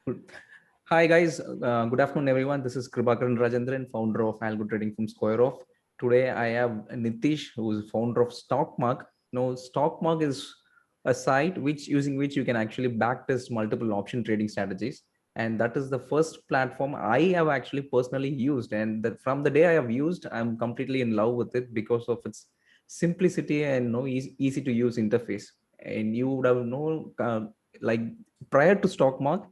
Good. Hi guys, good afternoon everyone. This is Kribakaran Rajendran, founder of Algo Trading from Square Off. Today I have Nitish, who is founder of Stockmark. Now, Stockmark is a site using which you can actually backtest multiple option trading strategies, and that is the first platform I have actually personally used. And that from the day I have used, I'm completely in love with it because of its simplicity and no easy to use interface. And you would have known, like prior to Stockmark,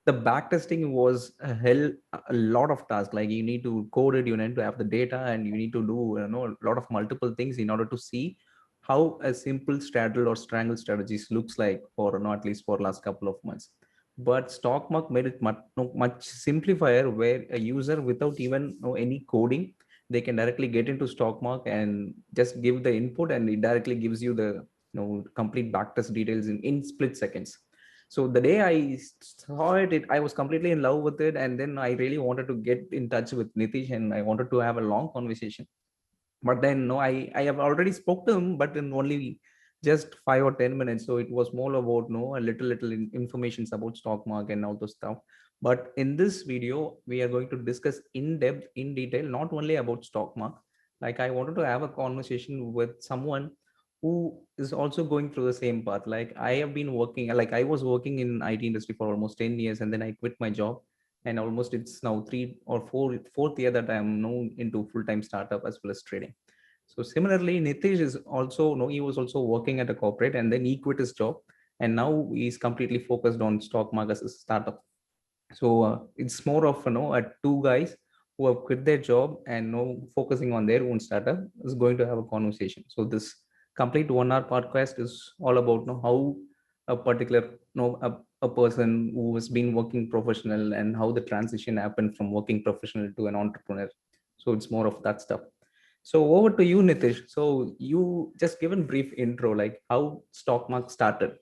the backtesting was a lot of tasks. Like you need to code it, you need to have the data, and you need to do a lot of multiple things in order to see how a simple straddle or strangle strategies looks like for at least for last couple of months. But Stockmark made it much simplifier, where a user without even any coding, they can directly get into Stockmark and just give the input, and it directly gives you the complete backtest details in split seconds. So the day I saw it, I was completely in love with it, and then I really wanted to get in touch with Nitish, and I wanted to have a long conversation. But then no, I have already spoke to him, but in only just 5 or 10 minutes. So it was more about a little information about stock market and all those stuff. But in this video, we are going to discuss in depth, in detail, not only about stock market. Like I wanted to have a conversation with someone who is also going through the same path. Like I have been working, like I was working in IT industry for almost 10 years, and then I quit my job, and almost it's now fourth year that I'm now into full-time startup as well as trading. So similarly, Nitish is also, no, he was also working at a corporate, and then he quit his job, and now he's completely focused on stock market as a startup. So it's more of two guys who have quit their job and focusing on their own startup is going to have a conversation. So this complete 1 hour podcast is all about how a particular a person who has been working professional and how the transition happened from working professional to an entrepreneur. So it's more of that stuff. So over to you, Nitish. So you just given brief intro, like how Stockmark started.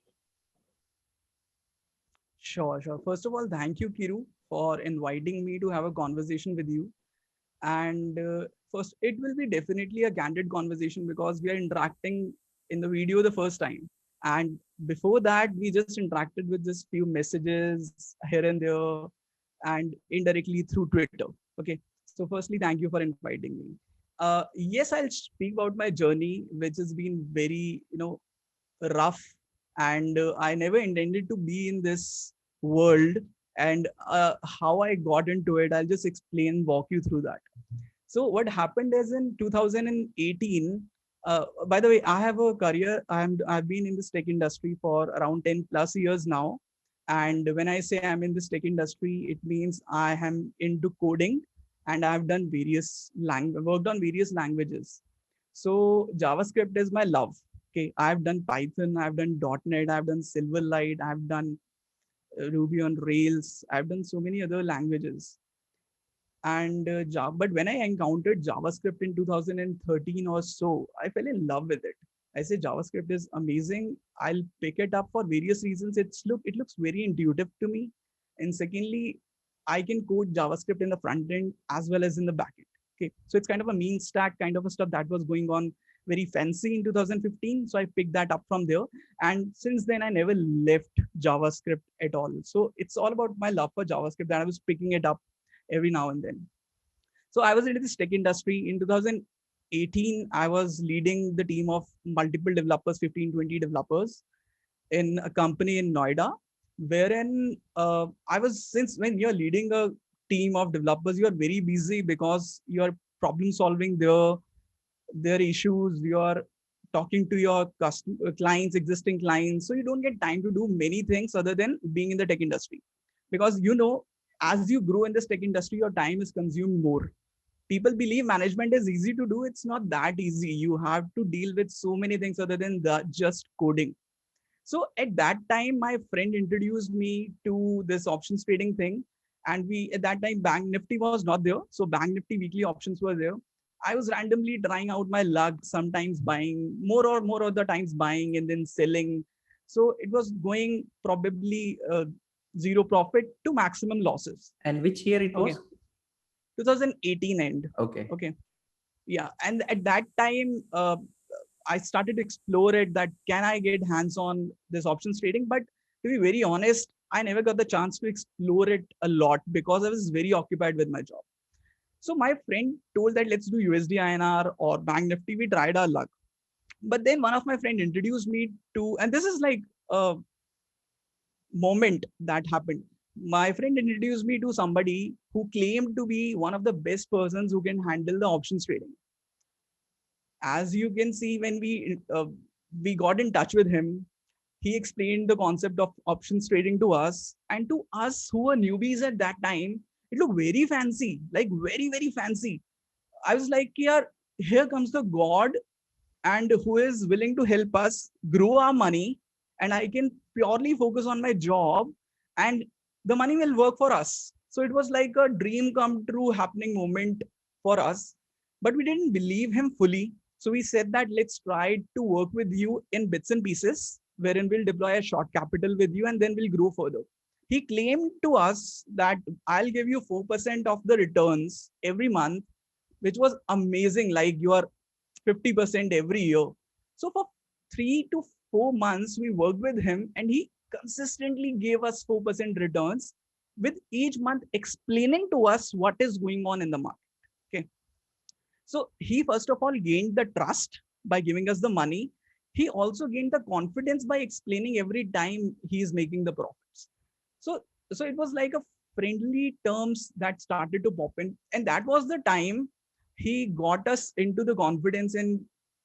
Sure, sure. First of all, thank you, Kiru, for inviting me to have a conversation with you. And first, it will be definitely a candid conversation because we are interacting in the video the first time. And before that, we just interacted with just few messages here and there and indirectly through Twitter. Okay. So, firstly, thank you for inviting me. Yes, I'll speak about my journey, which has been very, rough, and I never intended to be in this world. And how I got into it, I'll just explain, walk you through that. So what happened is in 2018. By the way, I have a career. I've been in this tech industry for around 10 plus years now. And when I say I'm in this tech industry, it means I am into coding, and I've done worked on various languages. So JavaScript is my love. Okay, I've done Python, I've done .NET, I've done Silverlight, I've done Ruby on Rails, I've done so many other languages. And Java, but when I encountered JavaScript in 2013 or so, I fell in love with it. I say JavaScript is amazing. I'll pick it up for various reasons. It looks very intuitive to me. And secondly, I can code JavaScript in the front end as well as in the back end. Okay, so it's kind of a mean stack kind of a stuff that was going on very fancy in 2015. So I picked that up from there, and since then I never left JavaScript at all. So it's all about my love for JavaScript that I was picking it up every now and then. So I was into this tech industry in 2018. I was leading the team of multiple developers, 15, 20 developers in a company in Noida, wherein I was, since when you're leading a team of developers, you're very busy because you're problem solving their issues, you're talking to your clients, existing clients. So you don't get time to do many things other than being in the tech industry. Because as you grow in this tech industry, your time is consumed more. People believe management is easy to do. It's not that easy. You have to deal with so many things other than just coding. So at that time, my friend introduced me to this options trading thing. And we, at that time, Bank Nifty was not there. So Bank Nifty weekly options were there. I was randomly trying out my luck, sometimes buying more of the times buying and then selling. So it was going probably zero profit to maximum losses. And which year it Okay. was? 2018 end. Okay. Okay. Yeah. And at that time, I started to explore it, that can I get hands on this options trading? But to be very honest, I never got the chance to explore it a lot because I was very occupied with my job. So my friend told that let's do USD INR or Bank Nifty. We tried our luck. But then one of my friend introduced me to, and this is like a moment that happened. My friend introduced me to somebody who claimed to be one of the best persons who can handle the options trading. As you can see, when we got in touch with him, he explained the concept of options trading to us, and to us who were newbies at that time, it looked very fancy, like very very fancy. I was like, yeah, here comes the god, and who is willing to help us grow our money, and I can purely focus on my job, and the money will work for us. So it was like a dream come true happening moment for us. But we didn't believe him fully, so we said that let's try to work with you in bits and pieces, wherein we'll deploy a short capital with you and then we'll grow further. He claimed to us that I'll give you 4% of the returns every month, which was amazing. Like you are 50% every year. So for 3 to 4 months, we worked with him and he consistently gave us 4% returns, with each month explaining to us what is going on in the market. Okay. So he first of all gained the trust by giving us the money. He also gained the confidence by explaining every time he is making the profits. So, so it was like a friendly terms that started to pop in. And that was the time he got us into the confidence and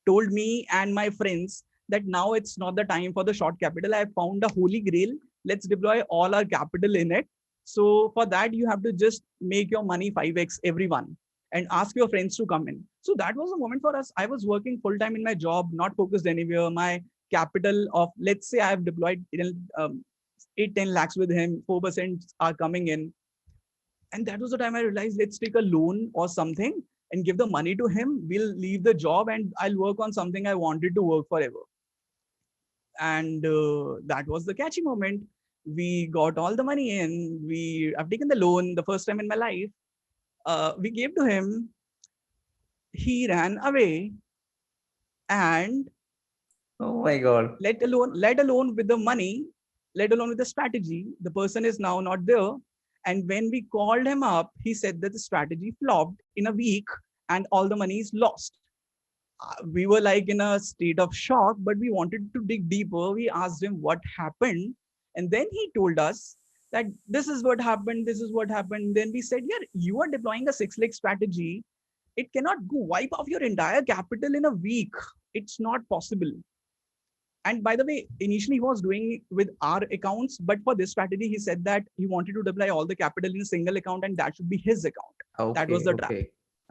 told me and my friends that now it's not the time for the short capital. I found a holy grail. Let's deploy all our capital in it. So for that, you have to just make your money 5x everyone and ask your friends to come in. So that was a moment for us. I was working full time in my job, not focused anywhere. My capital of, let's say I have deployed 8-10 lakhs with him, 4% are coming in. And that was the time I realized, let's take a loan or something and give the money to him. We'll leave the job and I'll work on something I wanted to work forever. And that was the catchy moment. We got all the money in. I've taken the loan the first time in my life. We gave to him. He ran away, and Oh my God. let alone with the money, let alone with the strategy, the person is now not there. And when we called him up, he said that the strategy flopped in a week and all the money is lost. We were like in a state of shock, but we wanted to dig deeper. We asked him what happened, and then he told us that this is what happened, this is what happened. Then we said, yeah, you are deploying a 6 leg strategy. It cannot go wipe off your entire capital in a week. It's not possible. And by the way, initially he was doing with our accounts, but for this strategy, he said that he wanted to deploy all the capital in a single account and that should be his account. That was Okay, the trap. okay.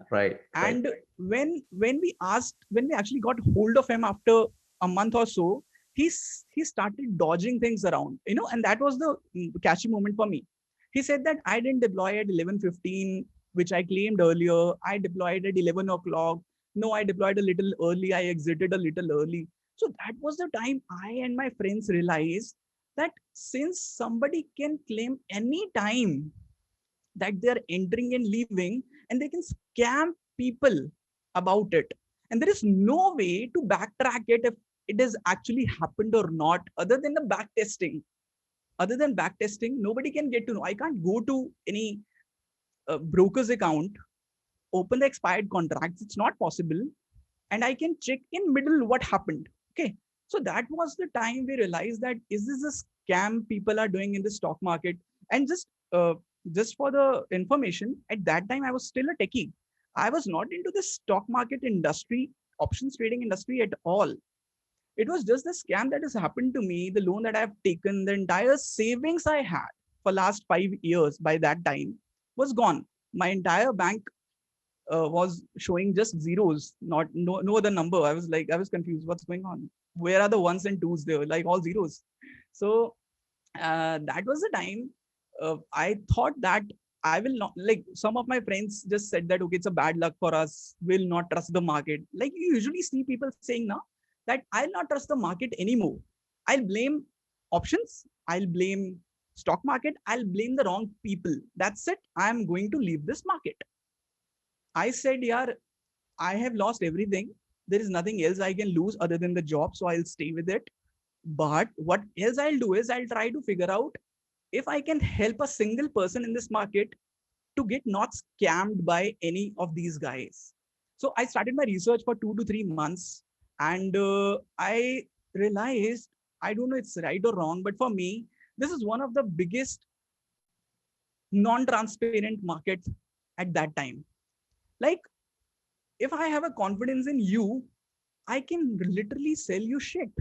Right, right. And when we actually got hold of him after a month or so, he started dodging things around, and that was the catchy moment for me. He said that I didn't deploy at 11:15, which I claimed earlier. I deployed at 11 o'clock. No, I deployed a little early. I exited a little early. So that was the time I and my friends realized that since somebody can claim any time that they're entering and leaving, and they can scam people about it, and there is no way to backtrack it if it has actually happened or not, other than the back testing. Other than back testing, nobody can get to know. I can't go to any broker's account, open the expired contracts. It's not possible. And I can check in middle what happened. Okay. So that was the time we realized that is this a scam people are doing in the stock market? And just for the information, at that time I was still a techie. I was not into the stock market industry, options trading industry at all. It was just the scam that has happened to me, the loan that I've taken, the entire savings I had for last 5 years by that time was gone. My entire bank was showing just zeros, not no other number. I was confused. What's going on? Where are the ones and twos there? Like all zeros. So that was the time I thought that I will not, like some of my friends just said that, okay, it's a bad luck for us. We'll not trust the market. Like you usually see people saying now that I'll not trust the market anymore. I'll blame options. I'll blame stock market. I'll blame the wrong people. That's it. I'm going to leave this market. I said, yeah, I have lost everything. There is nothing else I can lose other than the job. So I'll stay with it. But what else I'll do is I'll try to figure out if I can help a single person in this market to get not scammed by any of these guys. So I started my research for 2 to 3 months, and I realized, I don't know it's right or wrong, but for me, this is one of the biggest non-transparent markets at that time. Like, if I have a confidence in you, I can literally sell you shit.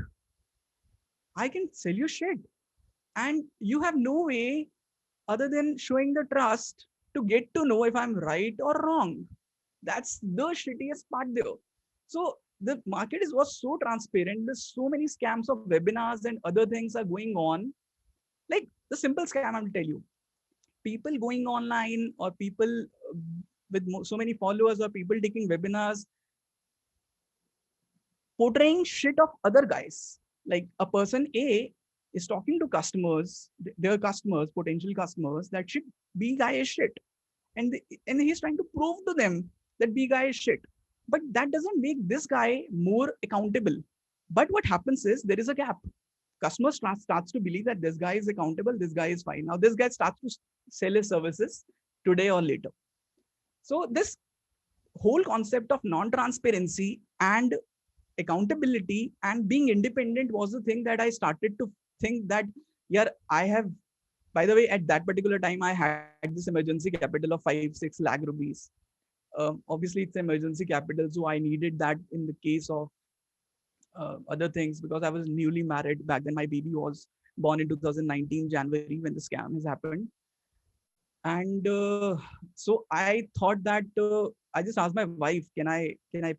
I can sell you shit. And you have no way other than showing the trust to get to know if I'm right or wrong. That's the shittiest part there. So the market is was so transparent. There's so many scams of webinars and other things are going on. Like the simple scam, I'll tell you. People going online or people with so many followers or people taking webinars portraying shit of other guys. Like a person A is talking to customers, their customers, potential customers, that shit B guy is shit, and he's trying to prove to them that B guy is shit. But that doesn't make this guy more accountable. But what happens is there is a gap. Customer starts to believe that this guy is accountable, this guy is fine. Now this guy starts to sell his services today or later. So this whole concept of non-transparency and accountability and being independent was the thing that I started to think that, yeah, I have, by the way, at that particular time, I had this emergency capital of 5-6 lakh rupees. Obviously, it's emergency capital, so I needed that in the case of other things because I was newly married. Back then, my baby was born in 2019, January, when the scam has happened. And so I thought that I just asked my wife, can I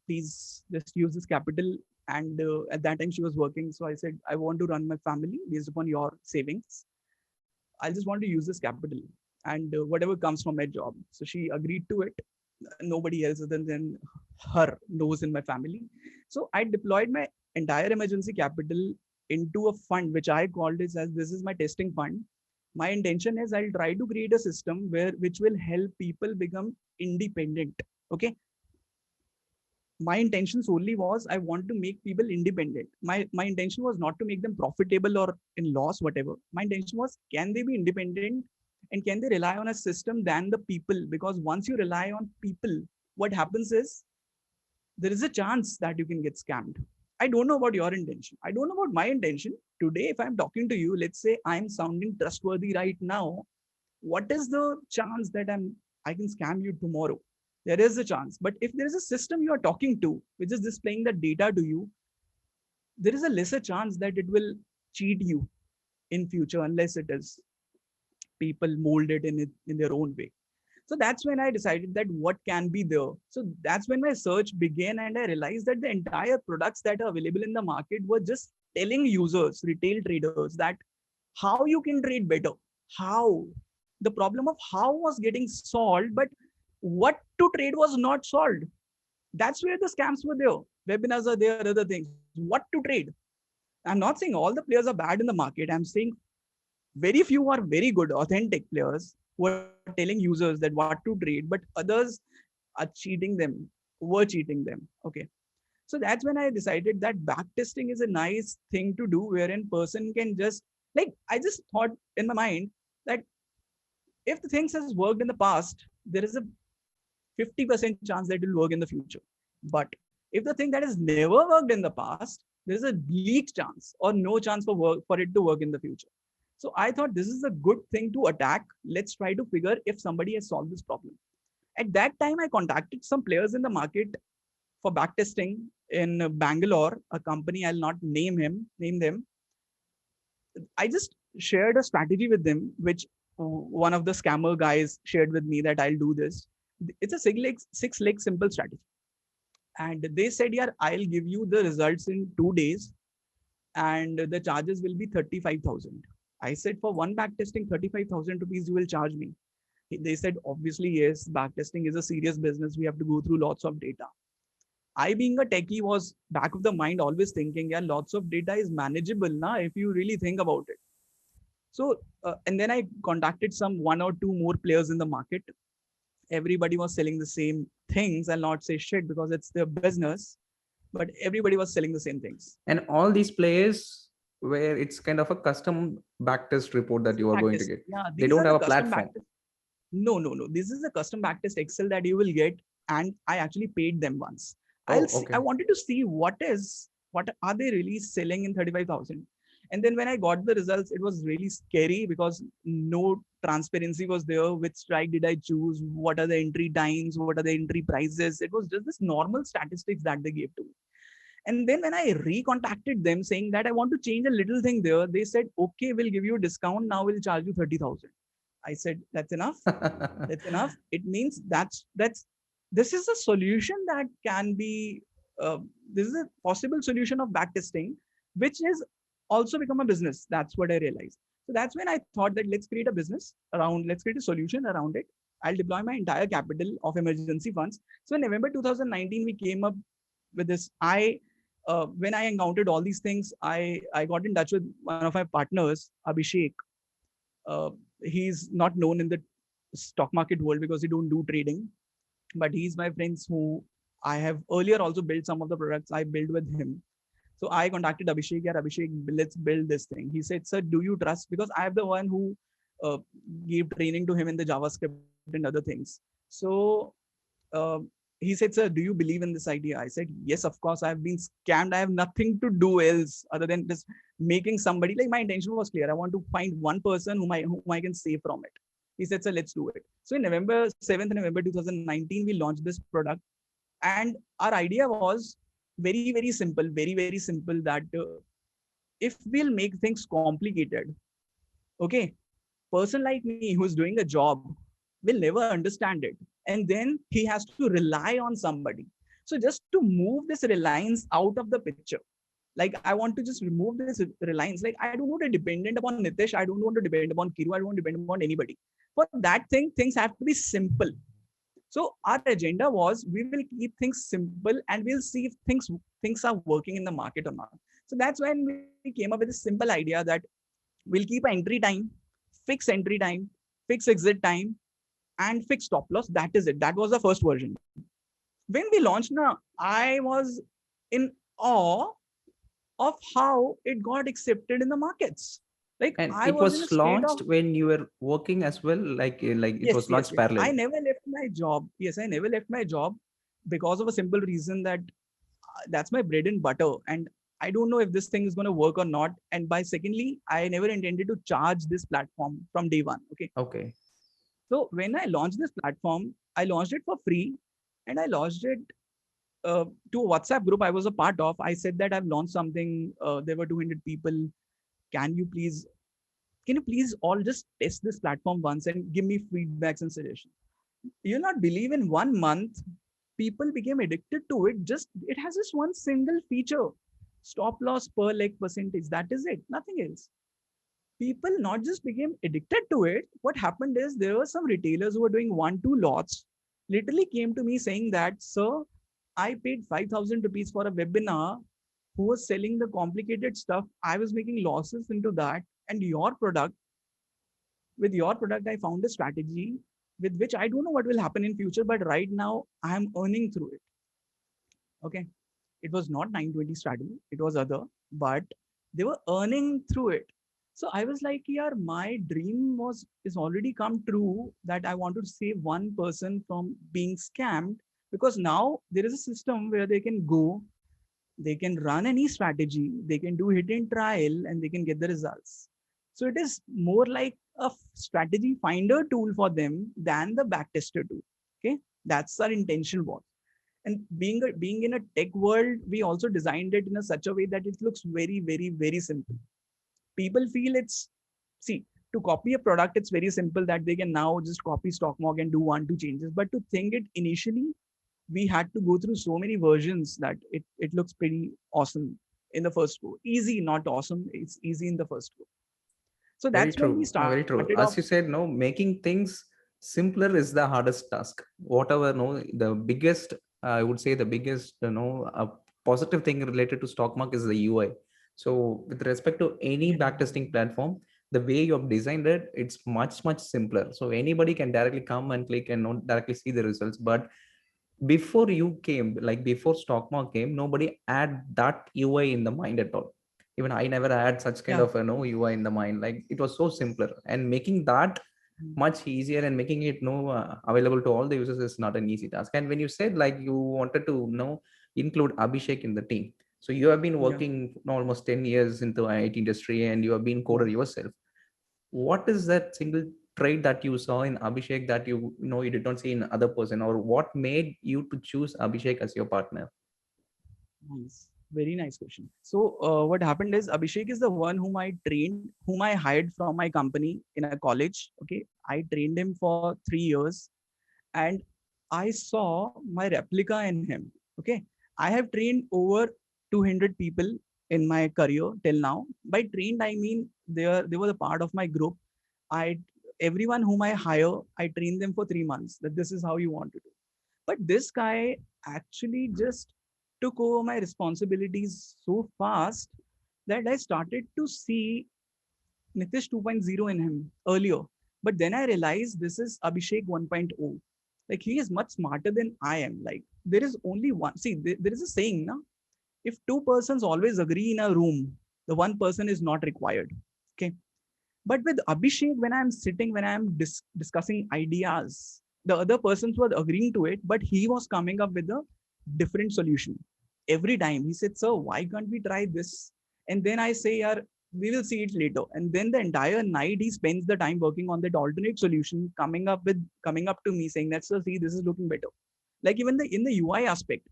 please just use this capital? And at that time she was working, so I said, I want to run my family based upon your savings. I just want to use this capital and whatever comes from my job. So she agreed to it. Nobody else other than her knows in my family. So I deployed my entire emergency capital into a fund, which I called it as this is my testing fund. My intention is I'll try to create a system which will help people become independent. Okay. My intention solely was I want to make people independent. My intention was not to make them profitable or in loss, whatever. My intention was, can they be independent and can they rely on a system than the people? Because once you rely on people, what happens is there is a chance that you can get scammed. I don't know about your intention. I don't know about my intention. Today, if I'm talking to you, let's say I'm sounding trustworthy right now, what is the chance that I can scam you tomorrow? There is a chance. But if there is a system you are talking to, which is displaying the data to you, there is a lesser chance that it will cheat you in future unless it is people molded in their own way. So that's when I decided that what can be there. So that's when my search began, and I realized that the entire products that are available in the market were just telling users, retail traders, that how you can trade better. How the problem of how was getting solved, but what to trade was not solved. That's where the scams were there. Webinars are there, other things. What to trade? I'm not saying all the players are bad in the market. I'm saying very few are very good, authentic players who are telling users that what to trade, but others are cheating them, were cheating them. Okay. So that's when I decided that backtesting is a nice thing to do, wherein person can just, like, I just thought in my mind that if the things has worked in the past, there is a 50% chance that it will work in the future. But if the thing that has never worked in the past, there is a least chance or no chance for it to work in the future. So I thought this is a good thing to attack. Let's try to figure if somebody has solved this problem. At that time, I contacted some players in the market for backtesting in Bangalore, a company I'll not name them. I just shared a strategy with them, which one of the scammer guys shared with me that I'll do this. It's a 6 leg simple strategy. And they said, yeah, I'll give you the results in 2 days and the charges will be 35,000. I said, for one backtesting, 35,000 rupees you will charge me. They said, obviously, yes, backtesting is a serious business. We have to go through lots of data. I, being a techie, was back of the mind always thinking, yeah, lots of data is manageable now if you really think about it. So, and then I contacted some 1 or 2 more players in the market. Everybody was selling the same things. I'll not say shit because it's their business, but everybody was selling the same things. And all these players where it's kind of a custom backtest report that you are going to Backtest. get. Yeah, They these don't are have the a custom platform. backtest. No, no, no. This is a custom backtest Excel that you will get, and I actually paid them once. Oh, I okay. wanted to see what are they really selling in 35,000. And then when I got the results, it was really scary because no transparency was there. Which strike did I choose? What are the entry times? What are the entry prices? It was just this normal statistics that they gave to me. And then when I recontacted them saying that I want to change a little thing there, they said, okay, we'll give you a discount. Now we'll charge you 30,000. I said, that's enough. That's enough. It means this is a solution that can be, this is a possible solution of backtesting, which is also become a business. That's what I realized. So that's when I thought that let's create a solution around it. I'll deploy my entire capital of emergency funds. So in November 2019, we came up with this. When I encountered all these things, I got in touch with one of my partners, Abhishek. Uh, he's not known in the stock market world because he don't do trading, but he's my friends who I have earlier also built some of the products I built with him. So I contacted Abhishek. Yeah, Abhishek, let's build this thing. He said, "Sir, do you trust?" Because I am the one who uh, gave training to him in the JavaScript and other things. So uh, he said, "Sir, do you believe in this idea?" I said, "Yes, of course. I have been scammed. I have nothing to do else other than just making somebody like my intention was clear. I want to find one person whom I can save from it." He said, "Sir, let's do it." So in November 7th, November 2019, we launched this product, and our idea was very very simple, very simple. That if we'll make things complicated, okay, person like me who's doing a job will never understand it, and then he has to rely on somebody. So just to move this reliance out of the picture, like I want to just remove this reliance. Like I don't want to dependent upon Nitish, I don't want to depend upon Kiru, I don't want to depend upon anybody. For that thing, things have to be simple. So our agenda was we will keep things simple and we'll see if things are working in the market or not. So that's when we came up with a simple idea that we'll keep an entry time, fix entry time, fix exit time, and fix stop loss. That is it. That was the first version. When we launched now, I was in awe of how it got accepted in the markets. Like And I it was in a was state of launched when you were working as well, like it yes, was yes, launched yes. I parallel. never left my job. Yes, I never left my job because of a simple reason that that's my bread and butter. And I don't know if this thing is going to work or not. And by secondly, I never intended to charge this platform from day one. Okay. Okay. So when I launched this platform, I launched it for free, and I launched it to a WhatsApp group I was a part of. I said that I've launched something. There were 200 people. Can you please, can you please all just test this platform once and give me feedbacks and suggestions? You'll not believe, in 1 month, people became addicted to it. Just it has just one single feature: stop loss per leg percentage. That is it, nothing else. People not just became addicted to it. What happened is there were some retailers who were doing 1 2 lots, literally came to me saying that, "Sir, I paid 5,000 rupees for a webinar who was selling the complicated stuff. I was making losses into that. And with your product, I found a strategy with which I don't know what will happen in future, but right now I am earning through it." Okay. It was not 920 strategy, it was other, but they were earning through it. So I was like, yeah, my dream was is already come true, that I want to save one person from being scammed, because now there is a system where they can go, they can run any strategy, they can do hit and trial, and they can get the results. So it is more like a strategy finder tool for them than the backtester tool. Okay, that's our intention was. And being in a tech world, we also designed it in a such a way that it looks very simple. People feel it's, see, to copy a product, it's very simple that they can now just copy stockmark and do 1 2 changes, but to think it initially, we had to go through so many versions that it looks pretty awesome in the first go. Easy, not awesome, it's easy in the first go. So Very that's when we true. Very started true. off. As you said, no, making things simpler is the hardest task. Whatever, no, the biggest, I would say the biggest, positive thing related to stock market is the UI. So with respect to any Yeah. backtesting platform, the way you have designed it, it's much simpler. So anybody can directly come and click and not directly see the results. But before you came, like before stock market came, nobody had that UI in the mind at all. Even I never had such kind Yeah. of UI in the mind. Like it was so simpler, and making that Mm. much easier and making it available to all the users is not an easy task. And when you said like you wanted to include Abhishek in the team, so you have been Yeah. working almost 10 years into IT industry and you have been Yeah. coder yourself. What is that single trait that you saw in Abhishek that you did not see in other person, or what made you to choose Abhishek as your partner? Nice. Very nice question. So, what happened is Abhishek is the one whom I trained, whom I hired from my company in a college. Okay. I trained him for 3 years and I saw my replica in him. Okay. I have trained over 200 people in my career till now. By trained, I mean they were the part of my group. I Everyone whom I hire, I train them for 3 months that this is how you want to do. But this guy actually just took over my responsibilities so fast that I started to see Nitish 2.0 in him earlier. But then I realized this is Abhishek 1.0. Like he is much smarter than I am. Like there is only one. See, there is a saying, na? If two persons always agree in a room, the one person is not required. Okay. But with Abhishek, when I'm sitting, when I'm discussing ideas, the other persons were agreeing to it, but he was coming up with a different solution. Every time he said, "Sir, why can't we try this?" And then I say, "Yeah, we will see it later." And then the entire night he spends the time working on that alternate solution, coming up to me saying that, "Sir, see, this is looking better." Like even the in the UI aspect,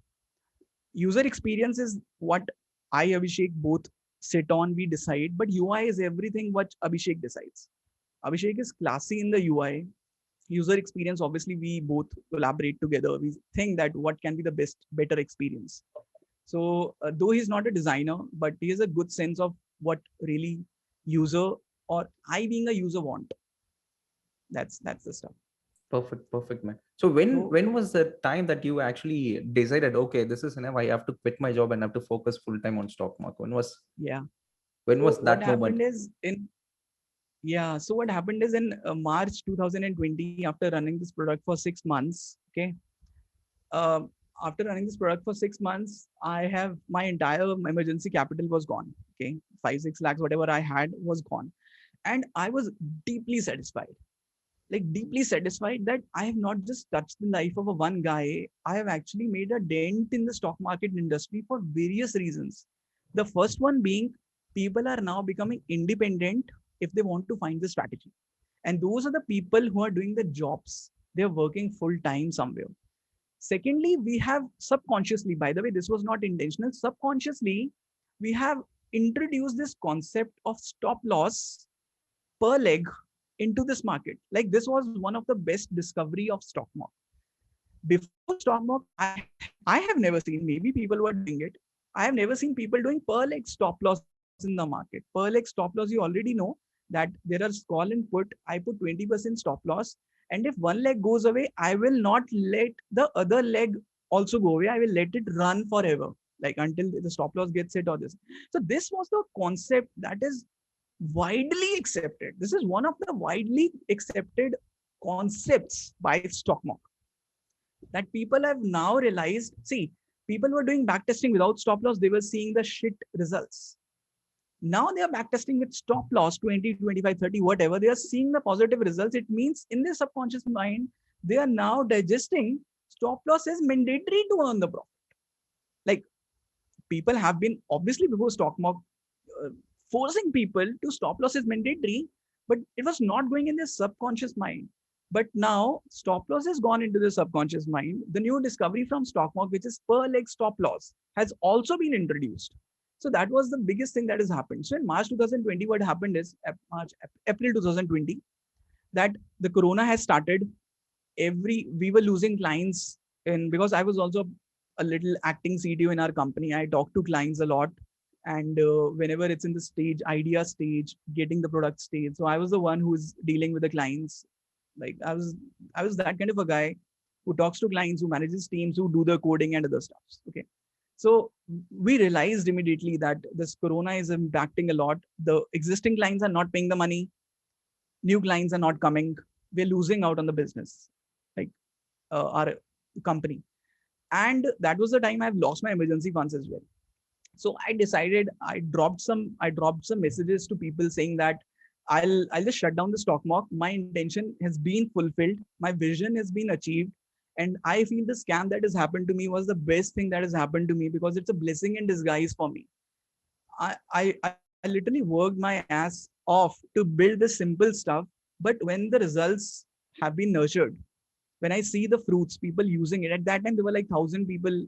user experience is what I Abhishek both sit on, we decide, but UI is everything what Abhishek decides. Abhishek is classy in the UI. User experience, obviously, we both collaborate together. We think that what can be the better experience. So, though he's not a designer, but he has a good sense of what really user or I being a user want. That's the stuff. Perfect, perfect, man. So when So, when was the time that you actually decided, okay, this is enough, I have to quit my job and have to focus full time on stock market? yeah. When So was what that moment? happened is in Yeah. So what happened is in March 2020, after running this product for 6 months, okay, uh, after running this product for 6 months, I have my entire emergency capital was gone. Okay, 5-6 lakhs, whatever I had was gone, and I was deeply satisfied. Like deeply satisfied that I have not just touched the life of a one guy. I have actually made a dent in the stock market industry for various reasons. The first one being people are now becoming independent if they want to find the strategy. And those are the people who are doing the jobs. They're working full time somewhere. Secondly, we have subconsciously, by the way, this was not intentional, subconsciously, we have introduced this concept of stop loss per leg into this market. Like this was one of the best discovery of stock market. Before stock market, I have never seen, maybe people were doing it. I have never seen people doing per leg stop loss in the market. Per leg stop loss, you already know that there are call and put. I put 20% stop loss. And if one leg goes away, I will not let the other leg also go away. I will let it run forever, like until the stop loss gets hit or this. So this was the concept that is widely accepted. This is one of the widely accepted concepts by stock market that people have now realized. See, people were doing backtesting without stop loss. They were seeing the shit results. Now they are backtesting with stop loss 20, 25, 30, whatever. They are seeing the positive results. It means in their subconscious mind, they are now digesting stop loss is mandatory to earn the profit. Like people have been obviously before stock market uh, forcing people to stop loss is mandatory, but it was not going in their subconscious mind. But now stop loss has gone into the subconscious mind. The new discovery from stock market, which is per leg stop loss, has also been introduced. So that was the biggest thing that has happened. So in March 2020, what happened is April 2020, that the corona has started. We were losing clients, and because I was also a little acting CTO in our company, I talk to clients a lot. And whenever it's in the stage, idea stage, getting the product stage, so I was the one who's dealing with the clients. Like I was that kind of a guy who talks to clients, who manages teams, who do the coding and other stuff. Okay. So we realized immediately that this corona is impacting a lot. The existing clients are not paying the money, new clients are not coming, we're losing out on the business, like our company. And that was the time I've lost my emergency funds as well. So I decided, I dropped some messages to people saying that I'll just shut down the stock market. My intention has been fulfilled. My vision has been achieved. And I feel the scam that has happened to me was the best thing that has happened to me, because it's a blessing in disguise for me. I literally worked my ass off to build the simple stuff, but when the results have been nurtured, when I see the fruits, people using it, at that time there were like 1,000 people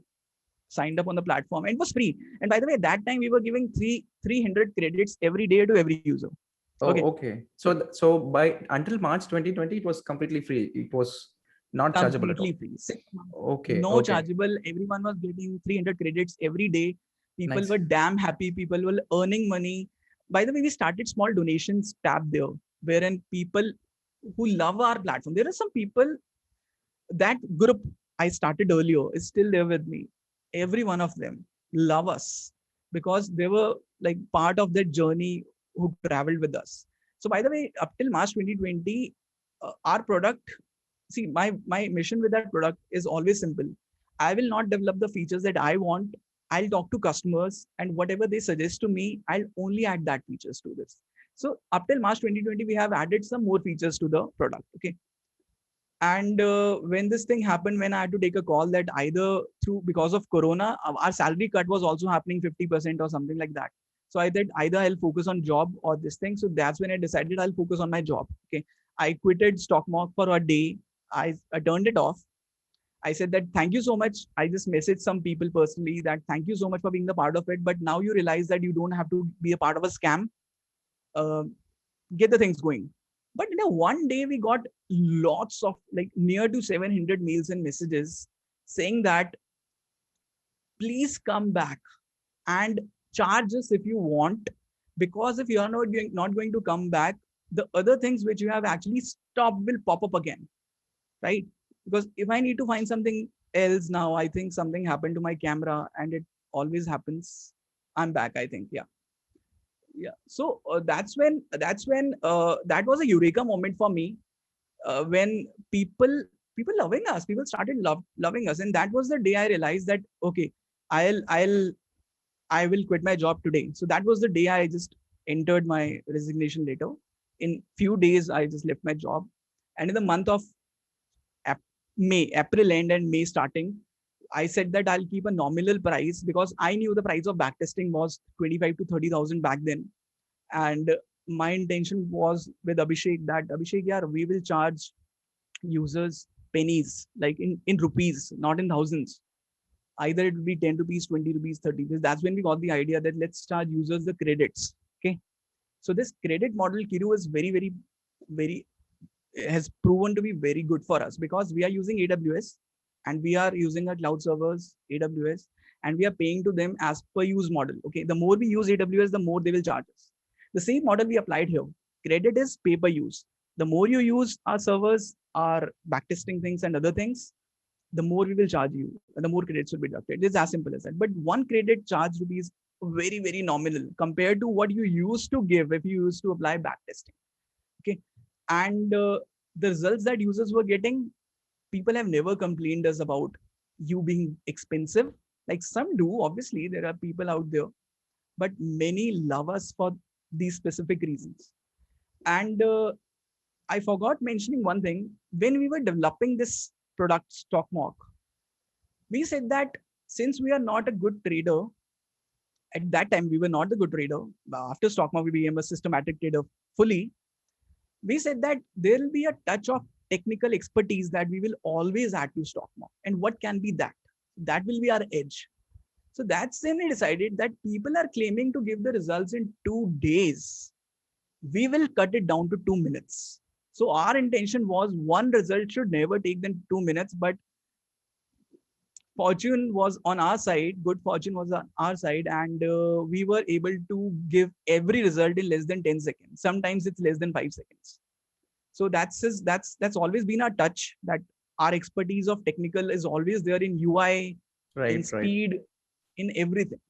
signed up on the platform, and it was free. And by the way, at that time we were giving 300 credits every day to every user. Oh, Okay. okay. So so by until March 2020, it was completely free. It was not chargeable at Completely all. free. 6 months. Okay, No okay. chargeable. Everyone was getting 300 credits every day. People Nice. were damn happy. People were earning money. By the way, we started small donations tab there, wherein people who love our platform, there are some people, that group I started earlier is still there with me. Every one of them love us because they were like part of that journey who traveled with us. So by the way, up till March 2020, our product, see, my mission with that product is always simple. I will not develop the features that I want. I'll talk to customers, and whatever they suggest to me, I'll only add that features to this. So up till March 2020, we have added some more features to the product. Okay. And when this thing happened, when I had to take a call that either through, because of corona, our salary cut was also happening 50% or something like that. So I said either I'll focus on job or this thing. So that's when I decided I'll focus on my job. Okay. I quitted stock market for a day. I turned it off. I said that thank you so much. I just messaged some people personally that thank you so much for being the part of it, but now you realize that you don't have to be a part of a scam. uh, get the things going. But one day we got lots of, like, near to 700 mails and messages saying that please come back and charge us if you want, because if you are not going to come back, the other things which you have actually stopped will pop up again, right? Because if I need to find something else now, I think something happened to my camera, and it always happens. I'm back, I think. Yeah. Yeah. So that's when that was a eureka moment for me, when people loving us, people started loving us, and that was the day I realized that okay, i'll i'll I will quit my job today. So that was the day I just entered my resignation letter. In few days I just left my job, and in the month of April end and May starting, I said that I'll keep a nominal price, because I knew the price of backtesting was 25 to 30,000 back then. And my intention was with Abhishek that Abhishek, yeah, we will charge users pennies, like in rupees, not in thousands. Either it will be 10 rupees, 20 rupees, 30 rupees. That's when we got the idea that let's charge users the credits. Okay. So this credit model, Kiru, is very, has proven to be very good for us, because we are using AWS, and we are using our cloud servers, AWS, and we are paying to them as per use model. Okay. The more we use AWS, the more they will charge us. The same model we applied here. Credit is pay per use. The more you use our servers, our backtesting things and other things, the more we will charge you, and the more credits will be deducted. It is as simple as that. But one credit charge rupees very, very nominal compared to what you used to give if you used to apply backtesting. Okay. And the results that users were getting, people have never complained us about you being expensive. Like some do, obviously, there are people out there, but many love us for these specific reasons. And I forgot mentioning one thing. When we were developing this product, Stockmark, we said that since we are not a good trader, at that time we were not a good trader. After Stockmark, we became a systematic trader fully. We said that there will be a touch of technical expertise that we will always add to Stockmark. And what can be that? That will be our edge. So that's when we decided that people are claiming to give the results in 2 days. We will cut it down to 2 minutes. So our intention was one result should never take them 2 minutes, but fortune was on our side. Good fortune was on our side, and we were able to give every result in less than 10 seconds. Sometimes it's less than 5 seconds. So that's always been our touch, that our expertise of technical is always there in UI, in Right, right. speed, in everything.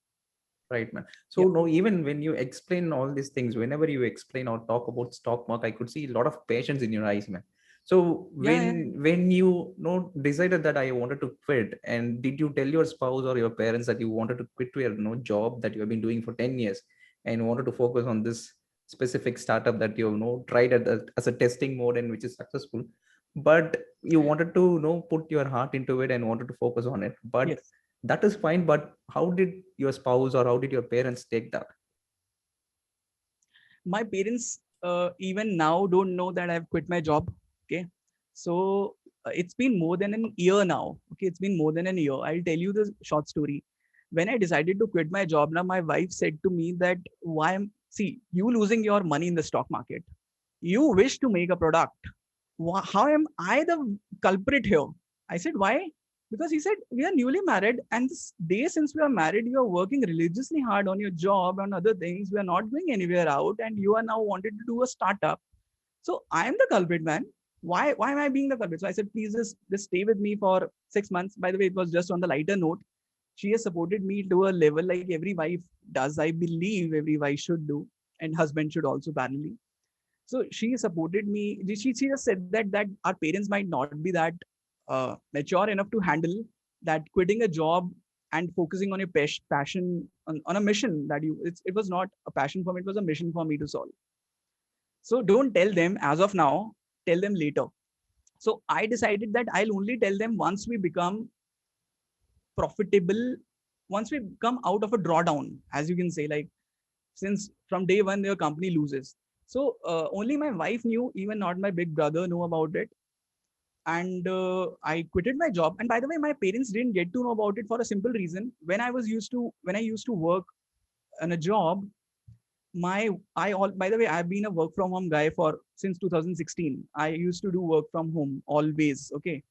Right, man. So Yeah. no, even when you explain all these things, whenever you explain or talk about stock market, I could see a lot of patience in your eyes, man. So Yeah, yeah. when you know decided that I wanted to quit, and did you tell your spouse or your parents that you wanted to quit your job that you have been doing for 10 years and wanted to focus on this specific startup that you tried as a testing mode and which is successful, but you wanted to put your heart into it and wanted to focus on it, but Yes. that is fine, but how did your spouse or how did your parents take that? My parents even now don't know that I've quit my job. Okay. So it's been more than an year now. Okay. It's been more than an year. I'll tell you the short story. When I decided to quit my job, now my wife said to me that see, you losing your money in the stock market. You wish to make a product. How am I the culprit here? I said, why? Because he said, we are newly married, and this day since we are married, you are working religiously hard on your job and other things. We are not going anywhere out, and you are now wanted to do a startup. So I am the culprit, man. Why am I being the culprit? So I said, please just stay with me for 6 months. By the way, it was just on the lighter note. She has supported me to a level like every wife does. I believe every wife should do, and husband should also parallelly. So she supported me. She just said that our parents might not be that mature enough to handle that quitting a job and focusing on your passion on a mission that it was not a passion for me, it was a mission for me to solve. So don't tell them as of now, tell them later. So I decided that I'll only tell them once we become profitable, once we come out of a drawdown, as you can say, like since from day one their company loses. So only my wife knew, even not my big brother knew about it. And I quitted my job. And by the way, my parents didn't get to know about it for a simple reason. When I used to work in a job, by the way, I've been a work from home guy for since 2016. I used to do work from home always. Okay.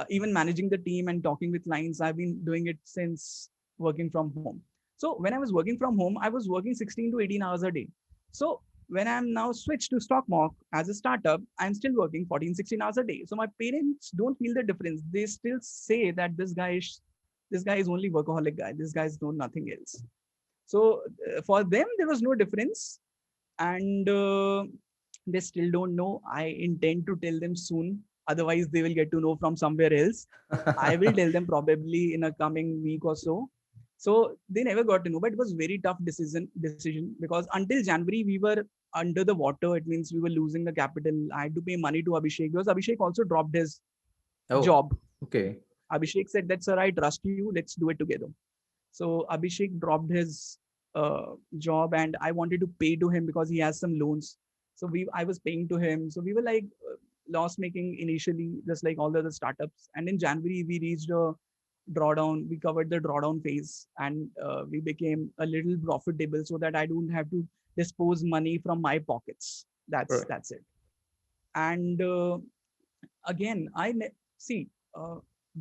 Even managing the team and talking with clients, I've been doing it since working from home. So when I was working from home, I was working 16 to 18 hours a day. So when I'm now switched to Stockmark as a startup, I'm still working 14, 16 hours a day. So my parents don't feel the difference. They still say that this guy is only workaholic guy. This guy's know nothing else. So for them, there was no difference. And they still don't know. I intend to tell them soon. Otherwise, they will get to know from somewhere else. I will tell them probably in a coming week or so. So they never got to know, but it was very tough decision because until January we were under the water. It means we were losing the capital. I had to pay money to Abhishek because Abhishek also dropped his Oh, job. okay. Abhishek said that, sir, I trust you. Let's do it together. So Abhishek dropped his job, and I wanted to pay to him because he has some loans. So I was paying to him. So we were like loss making initially, just like all the other startups. And in January we reached a drawdown. We covered the drawdown phase, and we became a little profitable, so that I don't have to dispose money from my pockets. That's Right. that's it. And again, see.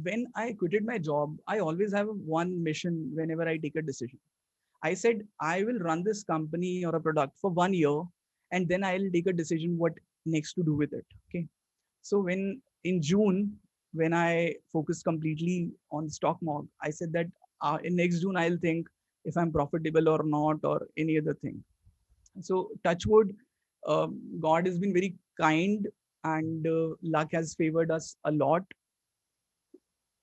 When I quitted my job, I always have one mission whenever I take a decision. I said, I will run this company or a product for 1 year, and then I'll take a decision what next to do with it. Okay. So when in June, when I focused completely on the stock market, I said that in next June, I'll think if I'm profitable or not, or any other thing. So touchwood, God has been very kind, and luck has favored us a lot.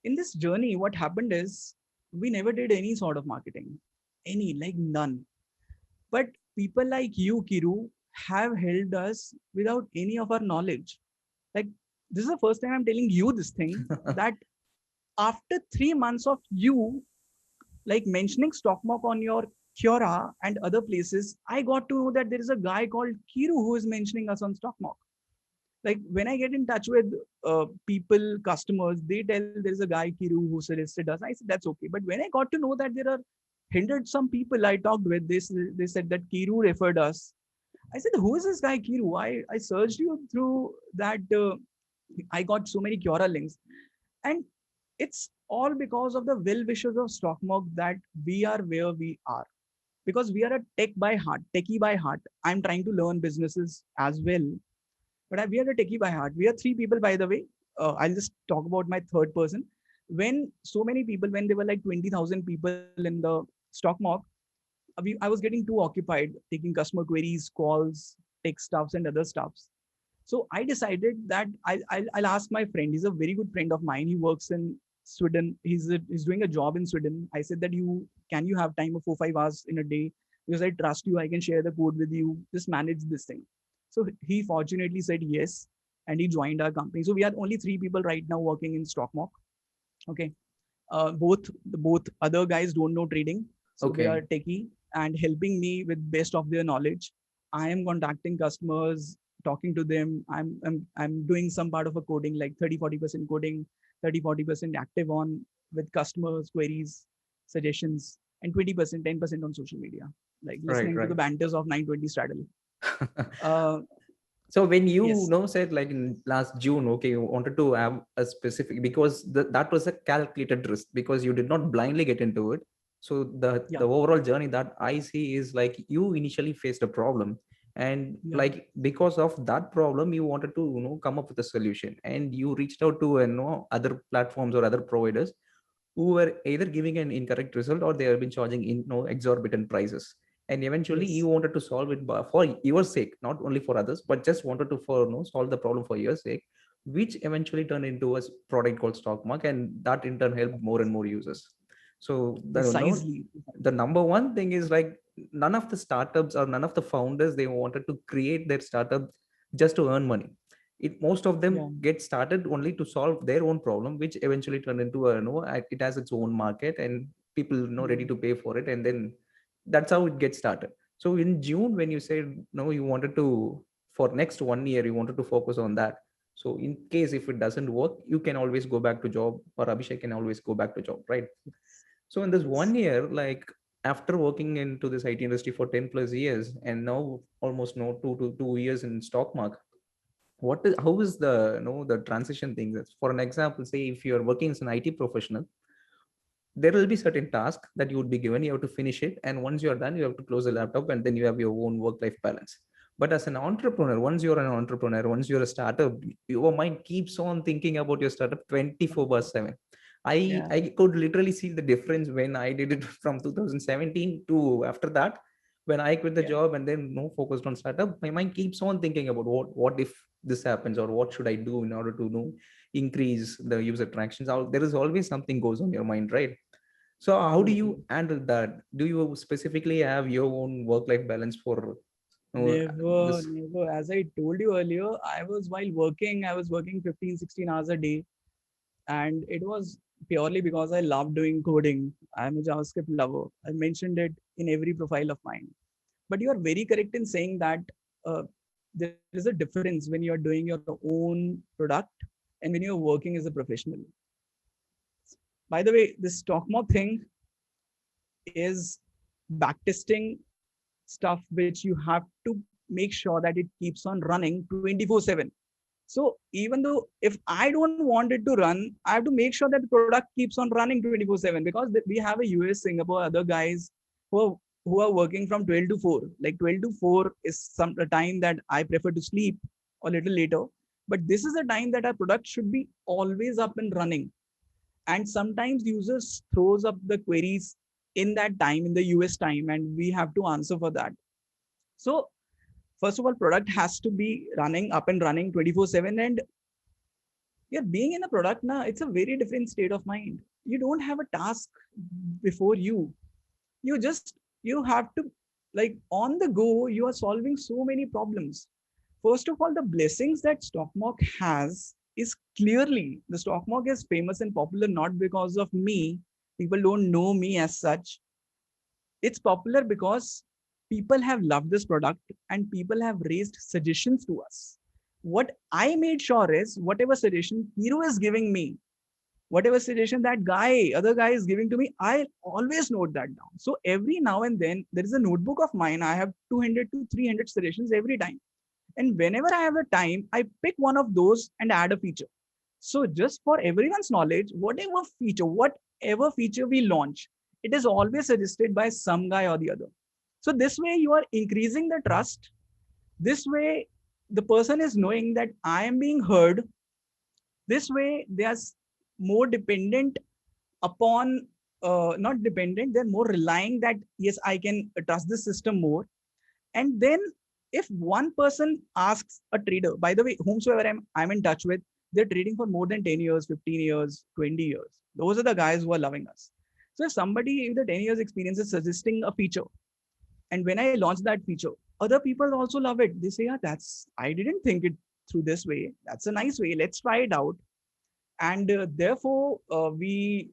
In this journey, what happened is we never did any sort of marketing, any, like none. But people like you, Kiru, have helped us without any of our knowledge. Like, this is the first time I'm telling you this thing, that after 3 months of you like mentioning Stockmark on your Quora and other places, I got to know that there is a guy called Kiru who is mentioning us on Stockmark. Like when I get in touch with people, customers, they tell there is a guy Kiru who suggested us. I said that's okay. But when I got to know that there are hindered some people I talked with, they said that Kiru referred us. I said, who is this guy Kiru? I searched you through that. I got so many Quora links, and it's all because of the well wishers of Stockmark that we are where we are. Because we are a tech by heart, techie by heart. I'm trying to learn businesses as well, but we are a techie by heart. We are three people, by the way. I'll just talk about my third person. When so many people, when there were like 20,000 people in the stock mark, I was getting too occupied taking customer queries, calls, tech stuffs, and other stuffs. So I decided that I'll ask my friend. He's a very good friend of mine. He works in Sweden. He's doing a job in Sweden. I said that can you have time of 4-5 hours in a day, because I trust you. I can share the code with you. Just manage this thing. So he fortunately said yes, and he joined our company. So we are only 3 people right now working in Stockmark. Okay. Both other guys don't know trading, so they are Okay. techie and helping me with best of their knowledge. I am contacting customers, talking to them. I'm doing some part of a coding, like 30-40% coding, 30-40% active on with customers queries, suggestions, and 20% 10% on social media, like Right, listening to the right. banters of 920 straddle. uh So when you yes. know said like in last June, okay, you wanted to have a specific, because that was a calculated risk, because you did not blindly get into it. So Yeah. the overall journey that I see is like you initially faced a problem, and Yeah. like because of that problem, you wanted to come up with a solution, and you reached out to other platforms or other providers who were either giving an incorrect result or they have been charging exorbitant prices, and eventually you Yes. wanted to solve it for your sake, not only for others, but just wanted to solve the problem for your sake, which eventually turned into a product called Stockmark, and that in turn helped more and more users. So Precisely. the number one thing is like none of the startups or none of the founders, they wanted to create their startup just to earn money. Most of them Yeah. get started only to solve their own problem, which eventually turn into a it has its own market, and people ready Yeah. to pay for it, and then that's how it gets started. So in June, when you said no, you wanted to, for next 1 year, you wanted to focus on that. So in case if it doesn't work, you can always go back to job, or Abhishek can always go back to job, right? So in this Yes. 1 year, like after working into this IT industry for 10 plus years, and now almost 2 years in stock market, how is the the transition thing? For an example, say if you're working as an IT professional, there will be certain tasks that you would be given, you have to finish it, and once you're done, you have to close the laptop, and then you have your own work life balance. But as an entrepreneur, once you're a startup, your mind keeps on thinking about your startup 24 by 7. i Yeah. i could literally see the difference when I did it from 2017 to after that, when I quit the Yeah. job and then focused on startup. My mind keeps on thinking about what if this happens, or what should I do in order to increase the user tractions out. There is always something goes on your mind, right? So how do Totally. you handle that? Do you specifically have your own work life balance for Never, this? never. As I told you earlier, I was working 15, 16 hours a day. And it was purely because I love doing coding. I'm a JavaScript lover. I mentioned it in every profile of mine. But you are very correct in saying that uh, there is a difference when you're doing your own product and when you're working as a professional. By the way, this stock thing is backtesting stuff which you have to make sure that it keeps on running 24/7. So even though if I don't want it to run, I have to make sure that the product keeps on running 24/7, because we have a US, Singapore, other guys who are, who are working from 12 to 4. Like 12 to 4 is some a time that I prefer to sleep a little later. But this is a time that our product should be always up and running. And sometimes users throws up the queries in that time, in the US time, and we have to answer for that. So first of all, product has to be running up and running 24/7. And yeah, being in a product now, it's a very different state of mind. You don't have a task before you. You just you have to, like, on the go, you are solving so many problems. First of all, the blessings that Stockmark has is clearly the Stockmark is famous and popular not because of me. People don't know me as such. It's popular because people have loved this product and people have raised suggestions to us. What I made sure is whatever suggestion Hero is giving me, whatever suggestion that other guy is giving to me, I always note that down. So every now and then, there is a notebook of mine. I have 200 to 300 suggestions every time. And whenever I have a time, I pick one of those and add a feature. So just for everyone's knowledge, whatever feature we launch, it is always suggested by some guy or the other. So this way you are increasing the trust. This way the person is knowing that I am being heard. This way they are more dependent upon, not dependent, they're more relying that yes, I can trust this system more. And then if one person asks a trader, by the way, whomsoever I'm in touch with, they're trading for more than 10 years, 15 years, 20 years. Those are the guys who are loving us. So if somebody with a 10 years experience is suggesting a feature, and when I launch that feature, other people also love it. They say, yeah, I didn't think it through this way. That's a nice way. Let's try it out. And therefore, we